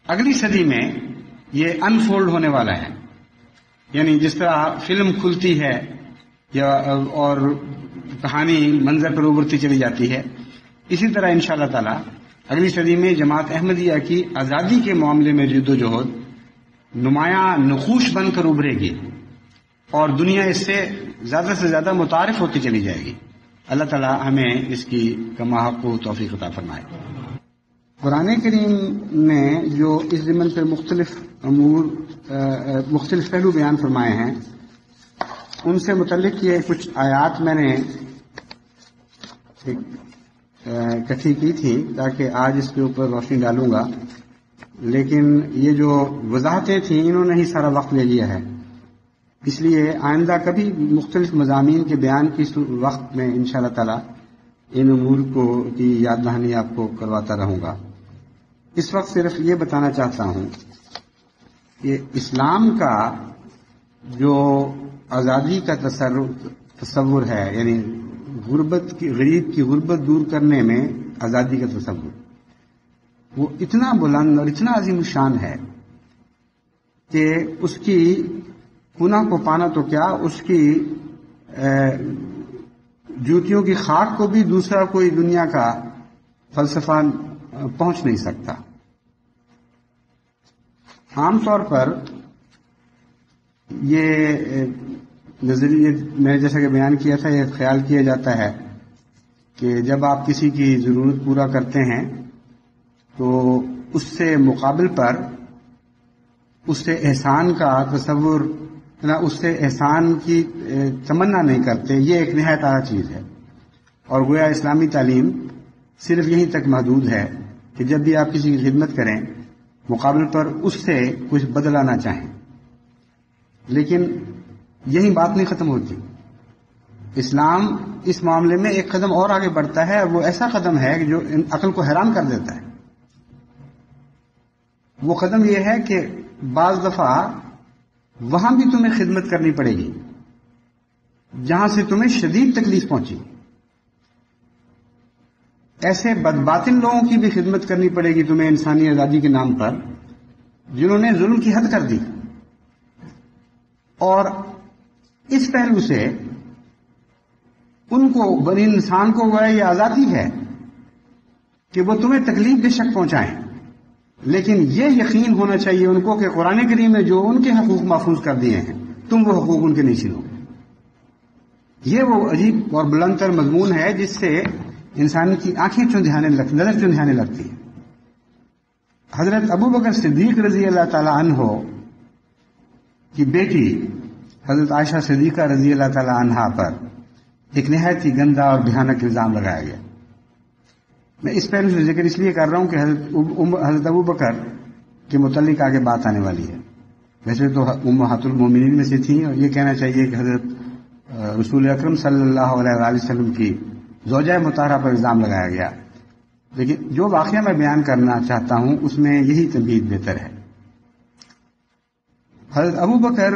اگلی صدی میں یہ انفولڈ ہونے والا ہے. یعنی جس طرح فلم کھلتی ہے یا اور کہانی منظر پر ابھرتی چلی جاتی ہے، اسی طرح انشاءاللہ تعالی اگلی صدی میں جماعت احمدیہ کی آزادی کے معاملے میں جدوجہد نمایاں نقوش بن کر ابھرے گی اور دنیا اس سے زیادہ متعارف ہوتی چلی جائے گی۔ اللہ تعالی ہمیں اس کی کما حق و توفیق عطا فرمائے۔ قرآن کریم نے جو اس ضمن پر مختلف پہلو بیان فرمائے ہیں، ان سے متعلق یہ کچھ آیات میں نے اکٹھی کی تھی تاکہ آج اس کے اوپر روشنی ڈالوں گا، لیکن یہ جو وضاحتیں تھیں انہوں نے ہی سارا وقت لے لیا ہے، اس لیے آئندہ کبھی مختلف مضامین کے بیان کی وقت میں انشاءاللہ تعالی ان امور کی یاد دہانی آپ کو کرواتا رہوں گا۔ اس وقت صرف یہ بتانا چاہتا ہوں کہ اسلام کا جو آزادی کا تصور ہے، یعنی غریب کی غربت دور کرنے میں آزادی کا تصور، وہ اتنا بلند اور اتنا عظیم الشان ہے کہ اس کی کنہ کو پانا تو کیا، اس کی جوتیوں کی خاک کو بھی دوسرا کوئی دنیا کا فلسفہ پہنچ نہیں سکتا۔ عام طور پر یہ نظریہ میں نے جیسا کہ بیان کیا تھا، یہ خیال کیا جاتا ہے کہ جب آپ کسی کی ضرورت پورا کرتے ہیں تو اس سے مقابل پر اس سے احسان کا تصور، اس سے احسان کی تمنا نہیں کرتے، یہ ایک نہایت اعلیٰ چیز ہے۔ اور گویا اسلامی تعلیم صرف یہیں تک محدود ہے کہ جب بھی آپ کسی کی خدمت کریں مقابل پر اس سے کچھ بدلہ نہ چاہیں، لیکن یہی بات نہیں ختم ہوتی۔ اسلام اس معاملے میں ایک قدم اور آگے بڑھتا ہے، اور وہ ایسا قدم ہے کہ جو عقل کو حیران کر دیتا ہے۔ وہ قدم یہ ہے کہ بعض دفعہ وہاں بھی تمہیں خدمت کرنی پڑے گی جہاں سے تمہیں شدید تکلیف پہنچی، ایسے بدباطن لوگوں کی بھی خدمت کرنی پڑے گی تمہیں انسانی آزادی کے نام پر، جنہوں نے ظلم کی حد کر دی، اور اس پہلو سے ان کو بنی انسان کو گویا یہ آزادی ہے کہ وہ تمہیں تکلیف بے شک پہنچائیں، لیکن یہ یقین ہونا چاہیے ان کو کہ قرآن کریم نے جو ان کے حقوق محفوظ کر دیے ہیں تم وہ حقوق ان کے نہیں چھینو گے۔ یہ وہ عجیب اور بلند تر مضمون ہے جس سے انسان کی آنکھیں نظر چندھانے لگتی ہیں۔ حضرت ابو بکر صدیق رضی اللہ تعالی عنہ کی بیٹی حضرت عائشہ صدیقہ رضی اللہ تعالی عنہا پر ایک نہایت ہی گندا اور بھیانک الزام لگایا گیا۔ میں اس پہلو سے ذکر اس لیے کر رہا ہوں کہ حضرت ابو بکر کے متعلق آگے بات آنے والی ہے۔ ویسے تو امہات المومنین میں سے تھیں، اور یہ کہنا چاہیے کہ حضرت رسول اکرم صلی اللہ علیہ وآلہ وسلم کی زوجہ مطہرہ پر الزام لگایا گیا، لیکن جو واقعہ میں بیان کرنا چاہتا ہوں اس میں یہی تمہید بہتر ہے۔ حضرت ابو بکر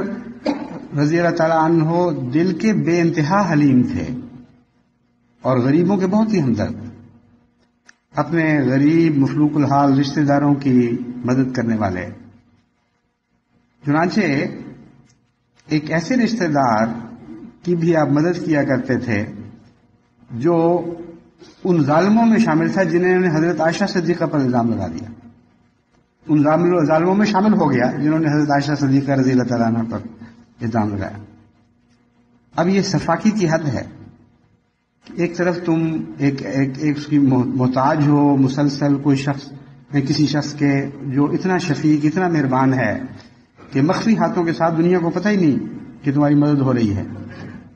رضی اللہ تعالی عنہ دل کے بے انتہا حلیم تھے اور غریبوں کے بہت ہی ہمدرد، اپنے غریب مفلوق الحال رشتہ داروں کی مدد کرنے والے۔ چنانچہ ایک ایسے رشتہ دار کی بھی آپ مدد کیا کرتے تھے جو ان ظالموں میں شامل تھا جنہوں نے حضرت عائشہ صدیقہ پر الزام لگا دیا، ان ظالموں میں شامل ہو گیا جنہوں نے حضرت عائشہ صدیقہ رضی اللہ تعالیٰ عنہ پر الزام لگایا۔ اب یہ سفاکی کی حد ہے، ایک طرف تم ایک اس کی محتاج ہو مسلسل، کوئی شخص کسی شخص کے جو اتنا شفیق اتنا مہربان ہے کہ مخفی ہاتھوں کے ساتھ دنیا کو پتہ ہی نہیں کہ تمہاری مدد ہو رہی ہے،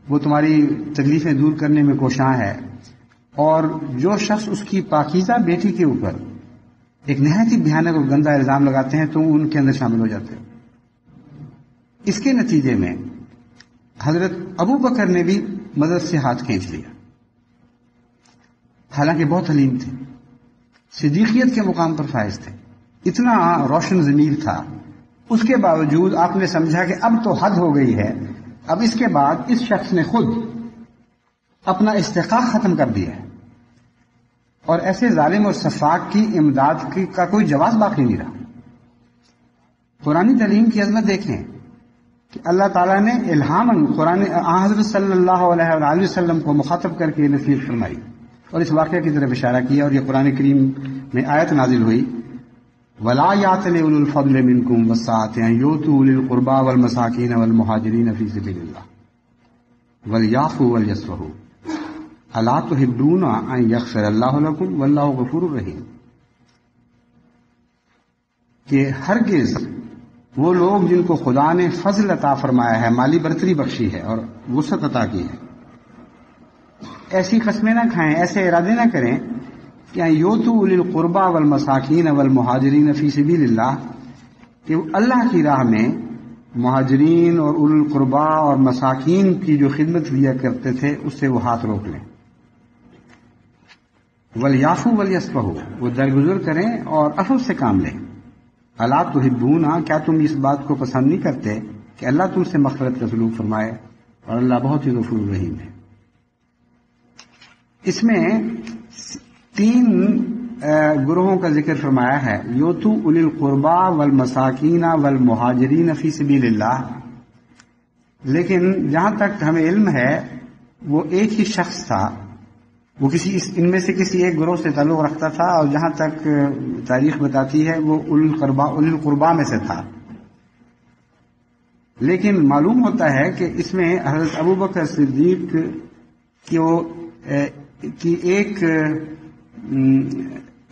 وہ تمہاری تکلیفیں دور کرنے میں کوشاں ہے، اور جو شخص اس کی پاکیزہ بیٹی کے اوپر ایک نہایت ہی بھیانک اور گندا الزام لگاتے ہیں تم ان کے اندر شامل ہو جاتے ہو۔ اس کے نتیجے میں حضرت ابو بکر نے بھی مدد سے ہاتھ کھینچ لیا، حالانکہ بہت حلیم تھے، صدیقیت کے مقام پر فائز تھے، اتنا روشن ضمیر تھا، اس کے باوجود آپ نے سمجھا کہ اب تو حد ہو گئی ہے، اب اس کے بعد اس شخص نے خود اپنا استحقاق ختم کر دیا ہے، اور ایسے ظالم اور سفاک کی امداد کا کوئی جواز باقی نہیں رہا۔ قرآن تعلیم کی عظمت دیکھیں کہ اللہ تعالیٰ نے الہاماً قرآن حضرت صلی اللہ علیہ وآلہ وسلم کو مخاطب کر کے یہ نصیحت فرمائی اور اس واقعہ کی طرف اشارہ کیا، اور یہ قرآن کریم میں آیت نازل ہوئی وَلَا يَعْتَلِ أُولُو الْفَضْلِ مِنْكُمْ وَالسَّعَةِ أَنْ يُؤْتُوا أُولِي الْقُرْبَى وَالْمَسَاكِينَ وَالْمُهَاجِرِينَ فِي سَبِيلِ اللَّهِ وَلْيَعْفُوا وَلْيَصْفَحُوا أَلَا تُحِبُّونَ أَنْ يَغْفِرَ اللَّهُ لَكُمْ وَاللَّهُ غَفُورٌ رَحِيمٌ، کہ ہرگز وہ لوگ جن کو خدا نے فضل عطا فرمایا ہے، مالی برتری بخشی ہے اور وسعت عطا کی ہے، ایسی قسمیں نہ کھائیں، ایسے ارادے نہ کریں کہ یوتو اولی القربى والمساکین والمہاجرین فی سبیل اللہ، کہ وہ اللہ کی راہ میں مہاجرین اور اولی القربى اور مساکین کی جو خدمت لیا کرتے تھے اس سے وہ ہاتھ روک لیں، ولیعفوا ولیصفحوا، وہ درگزر کریں اور عفو سے کام لیں، الا تحبون، کیا تم اس بات کو پسند نہیں کرتے کہ اللہ تم سے مغفرت کا سلوک فرمائے اور اللہ بہت ہی غفور رحیم ہے۔ اس میں 3 گروہوں کا ذکر فرمایا ہے، یوتو اولی القربى والمساکین والمہاجرین فی سبیل اللہ، لیکن جہاں تک ہمیں علم ہے وہ ایک ہی شخص تھا، وہ ان میں سے کسی ایک گروہ سے تعلق رکھتا تھا، اور جہاں تک تاریخ بتاتی ہے وہ اولی القربى میں سے تھا، لیکن معلوم ہوتا ہے کہ اس میں حضرت ابوبکر صدیق کی ایک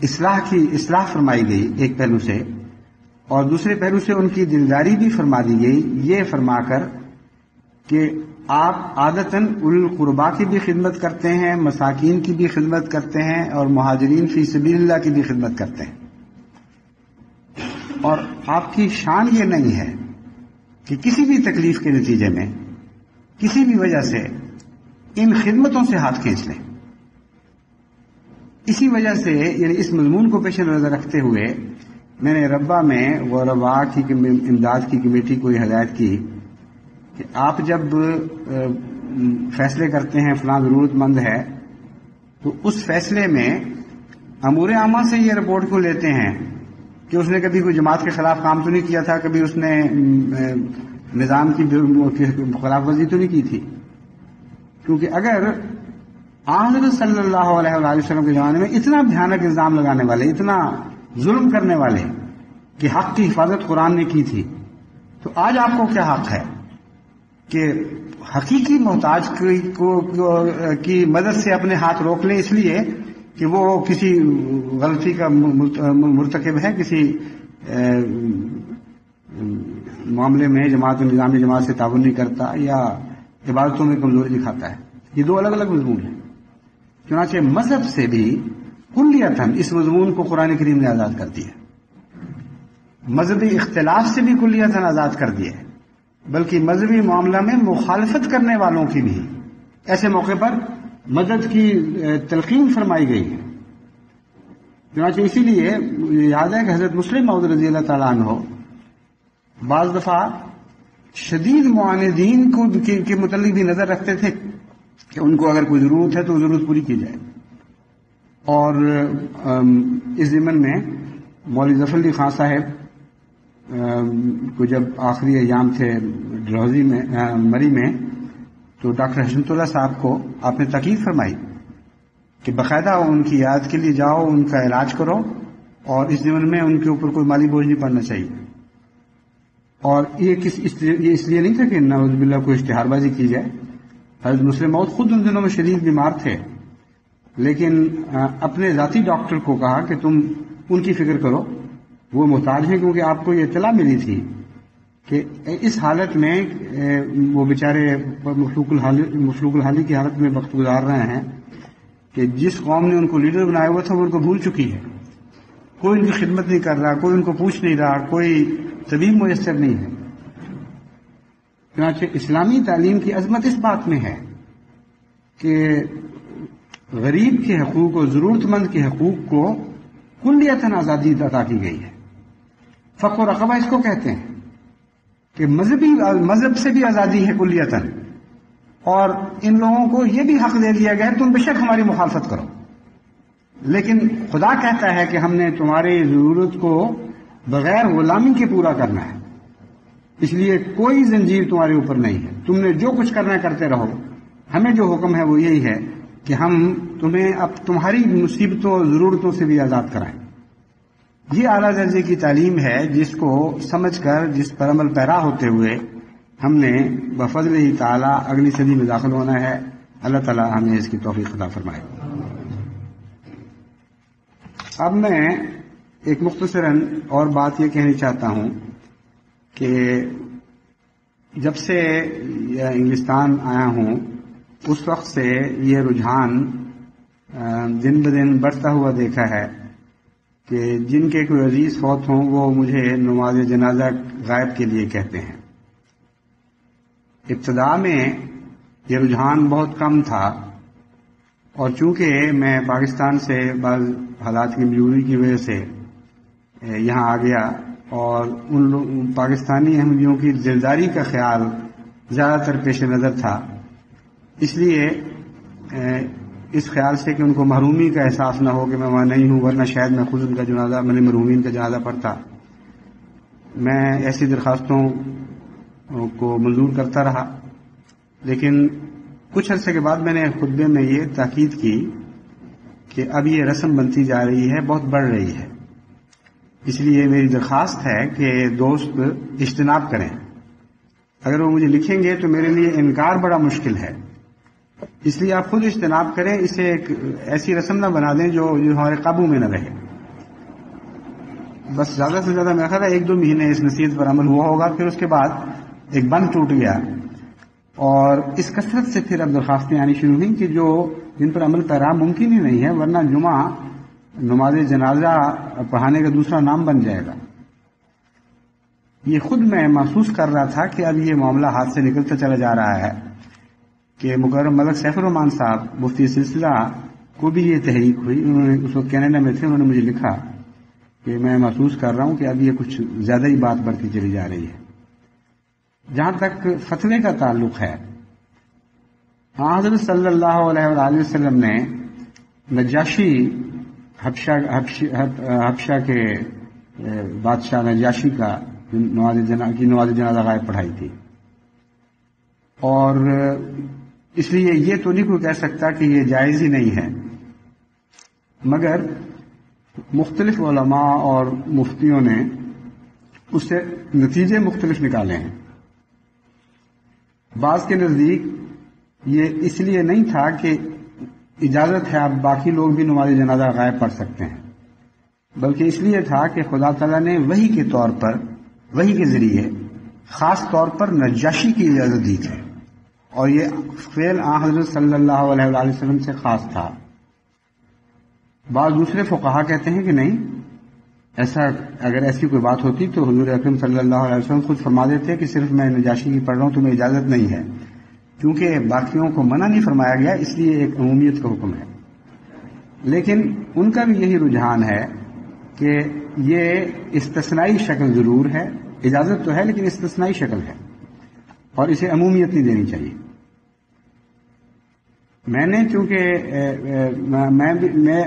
اصلاح فرمائی گئی ایک پہلو سے، اور دوسرے پہلو سے ان کی دلداری بھی فرما دی گئی، یہ فرما کر کہ آپ عادتاً اولی القربیٰ کی بھی خدمت کرتے ہیں، مساکین کی بھی خدمت کرتے ہیں، اور مہاجرین فی سبیل اللہ کی بھی خدمت کرتے ہیں، اور آپ کی شان یہ نہیں ہے کہ کسی بھی تکلیف کے نتیجے میں کسی بھی وجہ سے ان خدمتوں سے ہاتھ کھینچ لیں۔ اسی وجہ سے یعنی اس مضمون کو پیش نظر رکھتے ہوئے میں نے ربا میں غرباء کی امداد کی کمیٹی کو یہ ہدایت کی کہ آپ جب فیصلے کرتے ہیں فلاں ضرورت مند ہے تو اس فیصلے میں امور عامہ سے یہ رپورٹ کو لیتے ہیں کہ اس نے کبھی کوئی جماعت کے خلاف کام تو نہیں کیا تھا، کبھی اس نے نظام کی خلاف ورزی تو نہیں کی تھی، کیونکہ اگر حضرت صلی اللہ علیہ وآلہ وسلم کے زمانے میں اتنا بھیانک الزام لگانے والے، اتنا ظلم کرنے والے کہ حق کی حفاظت قرآن نے کی تھی، تو آج آپ کو کیا حق ہے کہ حقیقی محتاج کی مدد سے اپنے ہاتھ روک لیں اس لیے کہ وہ کسی غلطی کا مرتکب ہے، کسی معاملے میں جماعت و نظام جماعت سے تعاون نہیں کرتا یا عبادتوں میں کمزوری دکھاتا ہے۔ یہ 2 الگ الگ مضمون ہیں، چنانچہ مذہب سے بھی کلیتاً اس مضمون کو قرآن کریم نے آزاد کر دیا، مذہبی اختلاف سے بھی کلیتاً آزاد کر دیا ہے، بلکہ مذہبی معاملہ میں مخالفت کرنے والوں کی بھی ایسے موقع پر مدد کی تلقین فرمائی گئی ہے۔ چنانچہ اسی لیے یاد ہے کہ حضرت مسلم موعود رضی اللہ تعالیٰ عنہ بعض دفعہ شدید معاندین کے متعلق بھی نظر رکھتے تھے کہ ان کو اگر کوئی ضرورت ہے تو ضرورت پوری کی جائے، اور اس ضمن میں مولوی ظفر علی خان صاحب کو جب آخری ایام تھے ڈلہوزی میں مری میں، تو ڈاکٹر حشمت اللہ صاحب کو آپ نے تاکید فرمائی کہ باقاعدہ ان کی یاد کے لیے جاؤ، ان کا علاج کرو، اور اس ضمن میں ان کے اوپر کوئی مالی بوجھ نہیں پڑنا چاہیے۔ اور یہ اس لیے نہیں تھا کہ نعوذ باللہ کوئی اشتہار بازی کی جائے، حضرت مسلم موعود خود ان دنوں میں شدید بیمار تھے، لیکن اپنے ذاتی ڈاکٹر کو کہا کہ تم ان کی فکر کرو، وہ محتاج ہیں، کیونکہ آپ کو یہ اطلاع ملی تھی کہ اس حالت میں وہ بیچارے مفلوق الحالی کی حالت میں وقت گزار رہے ہیں کہ جس قوم نے ان کو لیڈر بنایا ہوا تھا وہ ان کو بھول چکی ہے، کوئی ان کی خدمت نہیں کر رہا، کوئی ان کو پوچھ نہیں رہا، کوئی طبیب میسر نہیں ہے۔ چنانچہ اسلامی تعلیم کی عظمت اس بات میں ہے کہ غریب کے حقوق اور ضرورت مند کے حقوق کو کلیتاً آزادی عطا کی گئی ہے۔ فقہ و رقبہ اس کو کہتے ہیں کہ مذہب سے بھی آزادی ہے کلیتاً، اور ان لوگوں کو یہ بھی حق دے دیا گیا ہے تم بے شک ہماری مخالفت کرو، لیکن خدا کہتا ہے کہ ہم نے تمہاری ضرورت کو بغیر غلامی کے پورا کرنا ہے، اس لیے کوئی زنجیر تمہارے اوپر نہیں ہے، تم نے جو کچھ کرنا ہے کرتے رہو. ہمیں جو حکم ہے وہ یہی ہے کہ ہم تمہیں اب تمہاری مصیبتوں اور ضرورتوں سے بھی آزاد کرائیں. یہ اعلیٰ درجے کی تعلیم ہے جس کو سمجھ کر، جس پر عمل پیرا ہوتے ہوئے ہم نے بفضل ہی تعالیٰ اگلی صدی میں داخل ہونا ہے. اللہ تعالیٰ ہمیں اس کی توفیق عطا فرمائے. اب میں ایک مختصراً اور بات یہ کہنی چاہتا ہوں کہ جب سے انگلستان آیا ہوں اس وقت سے یہ رجحان دن بدن بڑھتا ہوا دیکھا ہے کہ جن کے کوئی عزیز فوت ہوں وہ مجھے نماز جنازہ غائب کے لیے کہتے ہیں. ابتدا میں یہ رجحان بہت کم تھا، اور چونکہ میں پاکستان سے بعض حالات کی مجبوری کی وجہ سے یہاں آ گیا، اور ان پاکستانی احمدیوں کی دلداری کا خیال زیادہ تر پیش نظر تھا، اس لیے اس خیال سے کہ ان کو محرومی کا احساس نہ ہو کہ میں وہاں نہیں ہوں، ورنہ شاید میں خود ان کا جنازہ، میں نے مرحومین کا جنازہ پڑھتا. میں ایسی درخواستوں کو منظور کرتا رہا، لیکن کچھ عرصے کے بعد میں نے خطبے میں یہ تاکید کی کہ اب یہ رسم بنتی جا رہی ہے، بہت بڑھ رہی ہے. اس لیے میری درخواست ہے کہ دوست اجتناب کریں. اگر وہ مجھے لکھیں گے تو میرے لیے انکار بڑا مشکل ہے، اس لیے آپ خود اجتناب کریں. اسے ایک ایسی رسم نہ بنا دیں جو ہمارے قابو میں نہ رہے. بس زیادہ سے زیادہ میرا خیال ہے 1-2 مہینے اس نصیحت پر عمل ہوا ہوگا، پھر اس کے بعد ایک بند ٹوٹ گیا، اور اس کثرت سے پھر اب درخواستیں آنی شروع ہوئیں کہ جن پر عمل پیرا ممکن ہی نہیں ہے، ورنہ جمعہ نماز جنازہ پڑھانے کا دوسرا نام بن جائے گا. یہ خود میں محسوس کر رہا تھا کہ اب یہ معاملہ ہاتھ سے نکلتا چلا جا رہا ہے کہ مکرم ملک سیف الرحمان صاحب مفتی سلسلہ کو بھی یہ تحریک ہوئی. انہوں نے اس وقت کینیڈا میں تھے، انہوں نے مجھے لکھا کہ میں محسوس کر رہا ہوں کہ اب یہ کچھ زیادہ ہی بات بڑھتی چلی جا رہی ہے. جہاں تک فتوے کا تعلق ہے، حضرت صلی اللہ علیہ وآلہ وسلم نے نجاشی حبشہ کے بادشاہ نجاشی کا نماز جنازہ غائب پڑھائی تھی، اور اس لیے یہ تو نہیں کوئی کہہ سکتا کہ یہ جائز ہی نہیں ہے، مگر مختلف علماء اور مفتیوں نے اس سے نتیجے مختلف نکالے ہیں. بعض کے نزدیک یہ اس لیے نہیں تھا کہ اجازت ہے اب باقی لوگ بھی نماز جنازہ غائب پڑھ سکتے ہیں، بلکہ اس لیے تھا کہ خدا تعالیٰ نے وحی کے طور پر، وحی کے ذریعے خاص طور پر نجاشی کی اجازت دی تھی، اور یہ فعل حضرت صلی اللہ علیہ وآلہ وسلم سے خاص تھا. بعض دوسرے فقہا کہتے ہیں کہ نہیں، اگر ایسی کوئی بات ہوتی تو حضور اکرم صلی اللہ علیہ وسلم خود فرما دیتے کہ صرف میں نجاشی کی پڑھ رہا ہوں، تمہیں اجازت نہیں ہے. کیونکہ باقیوں کو منع نہیں فرمایا گیا، اس لیے ایک عمومیت کا حکم ہے. لیکن ان کا بھی یہی رجحان ہے کہ یہ استثنائی شکل ضرور ہے، اجازت تو ہے لیکن استثنائی شکل ہے، اور اسے عمومیت نہیں دینی چاہیے. میں نے چونکہ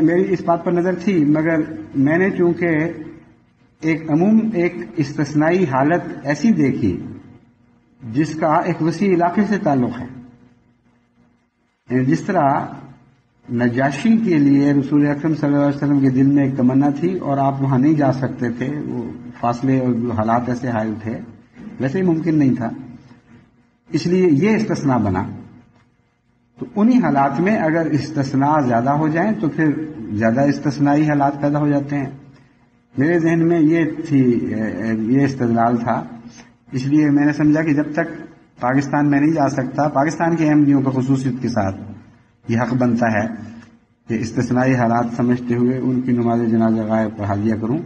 میری اس بات پر نظر تھی، مگر میں نے چونکہ ایک استثنائی حالت ایسی دیکھی جس کا ایک وسیع علاقے سے تعلق ہے. جس طرح نجاشی کے لیے رسول اکرم صلی اللہ علیہ وسلم کے دل میں ایک تمنا تھی اور آپ وہاں نہیں جا سکتے تھے، وہ فاصلے اور حالات ایسے حائل تھے، ویسے ہی ممکن نہیں تھا، اس لیے یہ استثناء بنا. تو انہی حالات میں اگر استثناء زیادہ ہو جائیں تو پھر زیادہ استثنائی حالات پیدا ہو جاتے ہیں. میرے ذہن میں یہ استدلال تھا، اس لیے میں نے سمجھا کہ جب تک پاکستان میں نہیں جا سکتا، پاکستان کے احمدیوں کو خصوصیت کے ساتھ یہ حق بنتا ہے کہ استثنائی حالات سمجھتے ہوئے ان کی نماز جنازہ غائب پڑھا دیا کروں.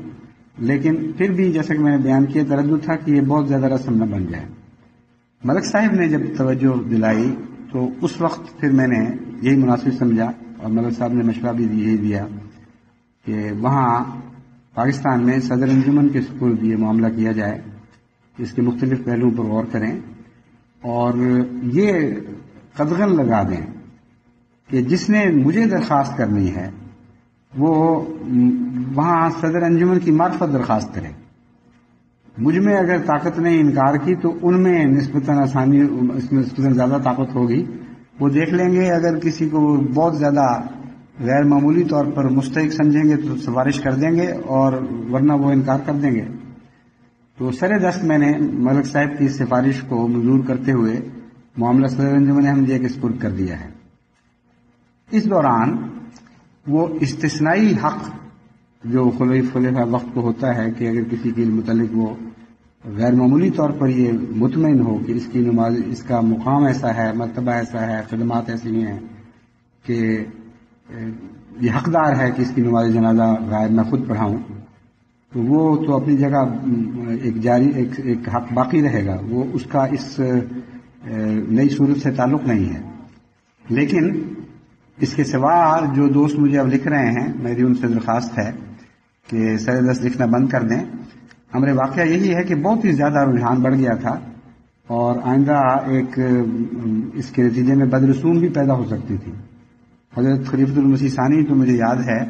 لیکن پھر بھی جیسا کہ میں نے بیان کیا، تردد تھا کہ یہ بہت زیادہ رسم نہ بن جائے. ملک صاحب نے جب توجہ دلائی تو اس وقت پھر میں نے یہی مناسب سمجھا، اور ملک صاحب نے مشورہ بھی یہی دیا کہ وہاں پاکستان میں صدر انجمن کے سپرد یہ معاملہ کیا جائے، اس کے مختلف پہلوؤں پر غور کریں، اور یہ قدغن لگا دیں کہ جس نے مجھے درخواست کرنی ہے وہ وہاں صدر انجمن کی معرفت درخواست کرے. مجھ میں اگر طاقت نے انکار کی تو ان میں نسبتاً آسانی، اس میں نسبتاً زیادہ طاقت ہوگی. وہ دیکھ لیں گے، اگر کسی کو بہت زیادہ غیر معمولی طور پر مستحق سمجھیں گے تو سفارش کر دیں گے، اور ورنہ وہ انکار کر دیں گے. تو سر دست میں نے ملک صاحب کی سفارش کو منظور کرتے ہوئے معاملہ صدر انجمن احمدیہ کے سپرد کر دیا ہے. اس دوران وہ استثنائی حق جو خلیفہ وقت کو ہوتا ہے کہ اگر کسی کے متعلق وہ غیر معمولی طور پر یہ مطمئن ہو کہ اس کی نماز، اس کا مقام ایسا ہے، مرتبہ ایسا ہے، خدمات ایسی ہیں کہ یہ حقدار ہے کہ اس کی نماز جنازہ غائب میں خود پڑھاؤں، تو وہ تو اپنی جگہ ایک جاری ایک حق باقی رہے گا، وہ اس کا اس نئی صورت سے تعلق نہیں ہے. لیکن اس کے سوا جو دوست مجھے اب لکھ رہے ہیں، میری ان سے درخواست ہے کہ سر دست لکھنا بند کر دیں. امر واقعہ یہی ہے کہ بہت ہی زیادہ رجحان بڑھ گیا تھا، اور آئندہ ایک اس کے نتیجے میں بدرسوم بھی پیدا ہو سکتی تھی. حضرت خلیفۃ المسیح ثانی تو مجھے یاد ہے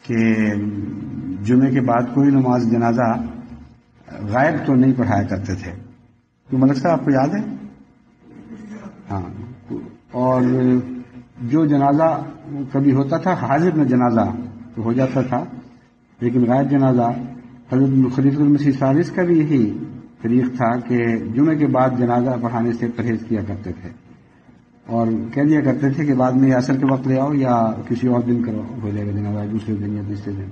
کہ جمعے کے بعد کوئی نماز جنازہ غائب تو نہیں پڑھایا کرتے تھے. تو ملک صاحب آپ کو یاد ہے؟ ہاں. اور جو جنازہ کبھی ہوتا تھا حاضر میں جنازہ تو ہو جاتا تھا، لیکن غائب جنازہ حضرت خلیفۃ المسیح ثالث کا بھی یہی طریق تھا کہ جمعے کے بعد جنازہ پڑھانے سے پرہیز کیا کرتے تھے، اور کہہ دیا کرتے تھے کہ بعد میں عصر کے وقت لے آؤ یا کسی اور دن کرو، ہو جائے گا جنازہ دوسرے دن یا تیسرے دن.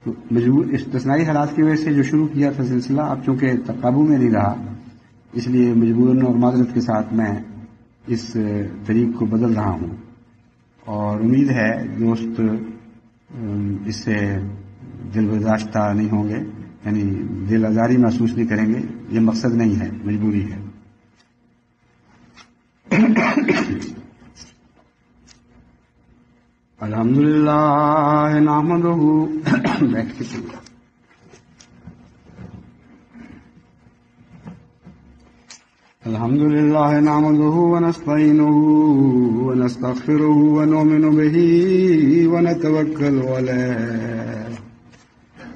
تو مجبور استثنائی حالات کی وجہ سے جو شروع کیا تھا سلسلہ، اب چونکہ قابو میں نہیں رہا، اس لیے مجبوراً اور معذرت کے ساتھ میں اس طریق کو بدل رہا ہوں. اور امید ہے دوست اس سے دل گزاشتہ نہیں ہوں گے، یعنی دل آزاری محسوس نہیں کریں گے. یہ مقصد نہیں ہے، مجبوری ہے. الحمدللہ نحمدہ بیٹھ کے الحمدللہ نحمدہ ونستعینہ ونستغفرہ ونؤمن بہ ونتوکل علیہ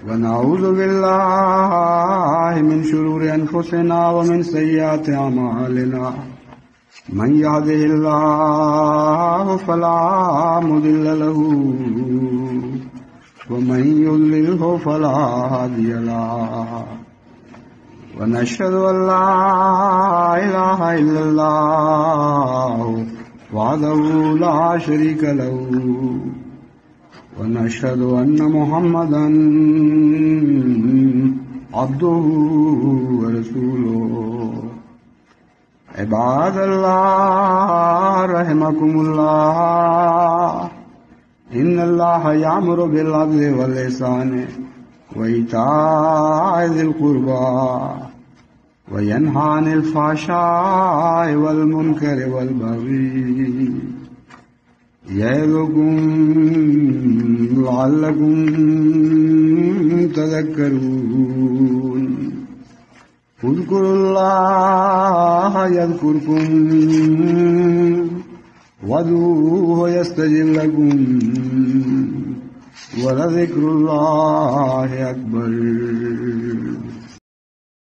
ونعوذ باللہ من شرور انفسنا ومن سیئات اعمالنا من يهده الله فلا مضل له ومن يضلله فلا هادي له ونشهد أن لا إله إلا الله وحده لا شريك له ونشهد أن محمدا عبده ورسوله. عباد اللہ رحمکم اللہ، ان اللہ یامر بالعدل والإحسان وإیتاء ذی القربى وینہی عن الفحشاء والمنکر والبغی یعظکم لعلکم تذکرون. اذکروا اللہ یذکرکم وادعوہ یستجب لکم ولذکر اللہ اکبر.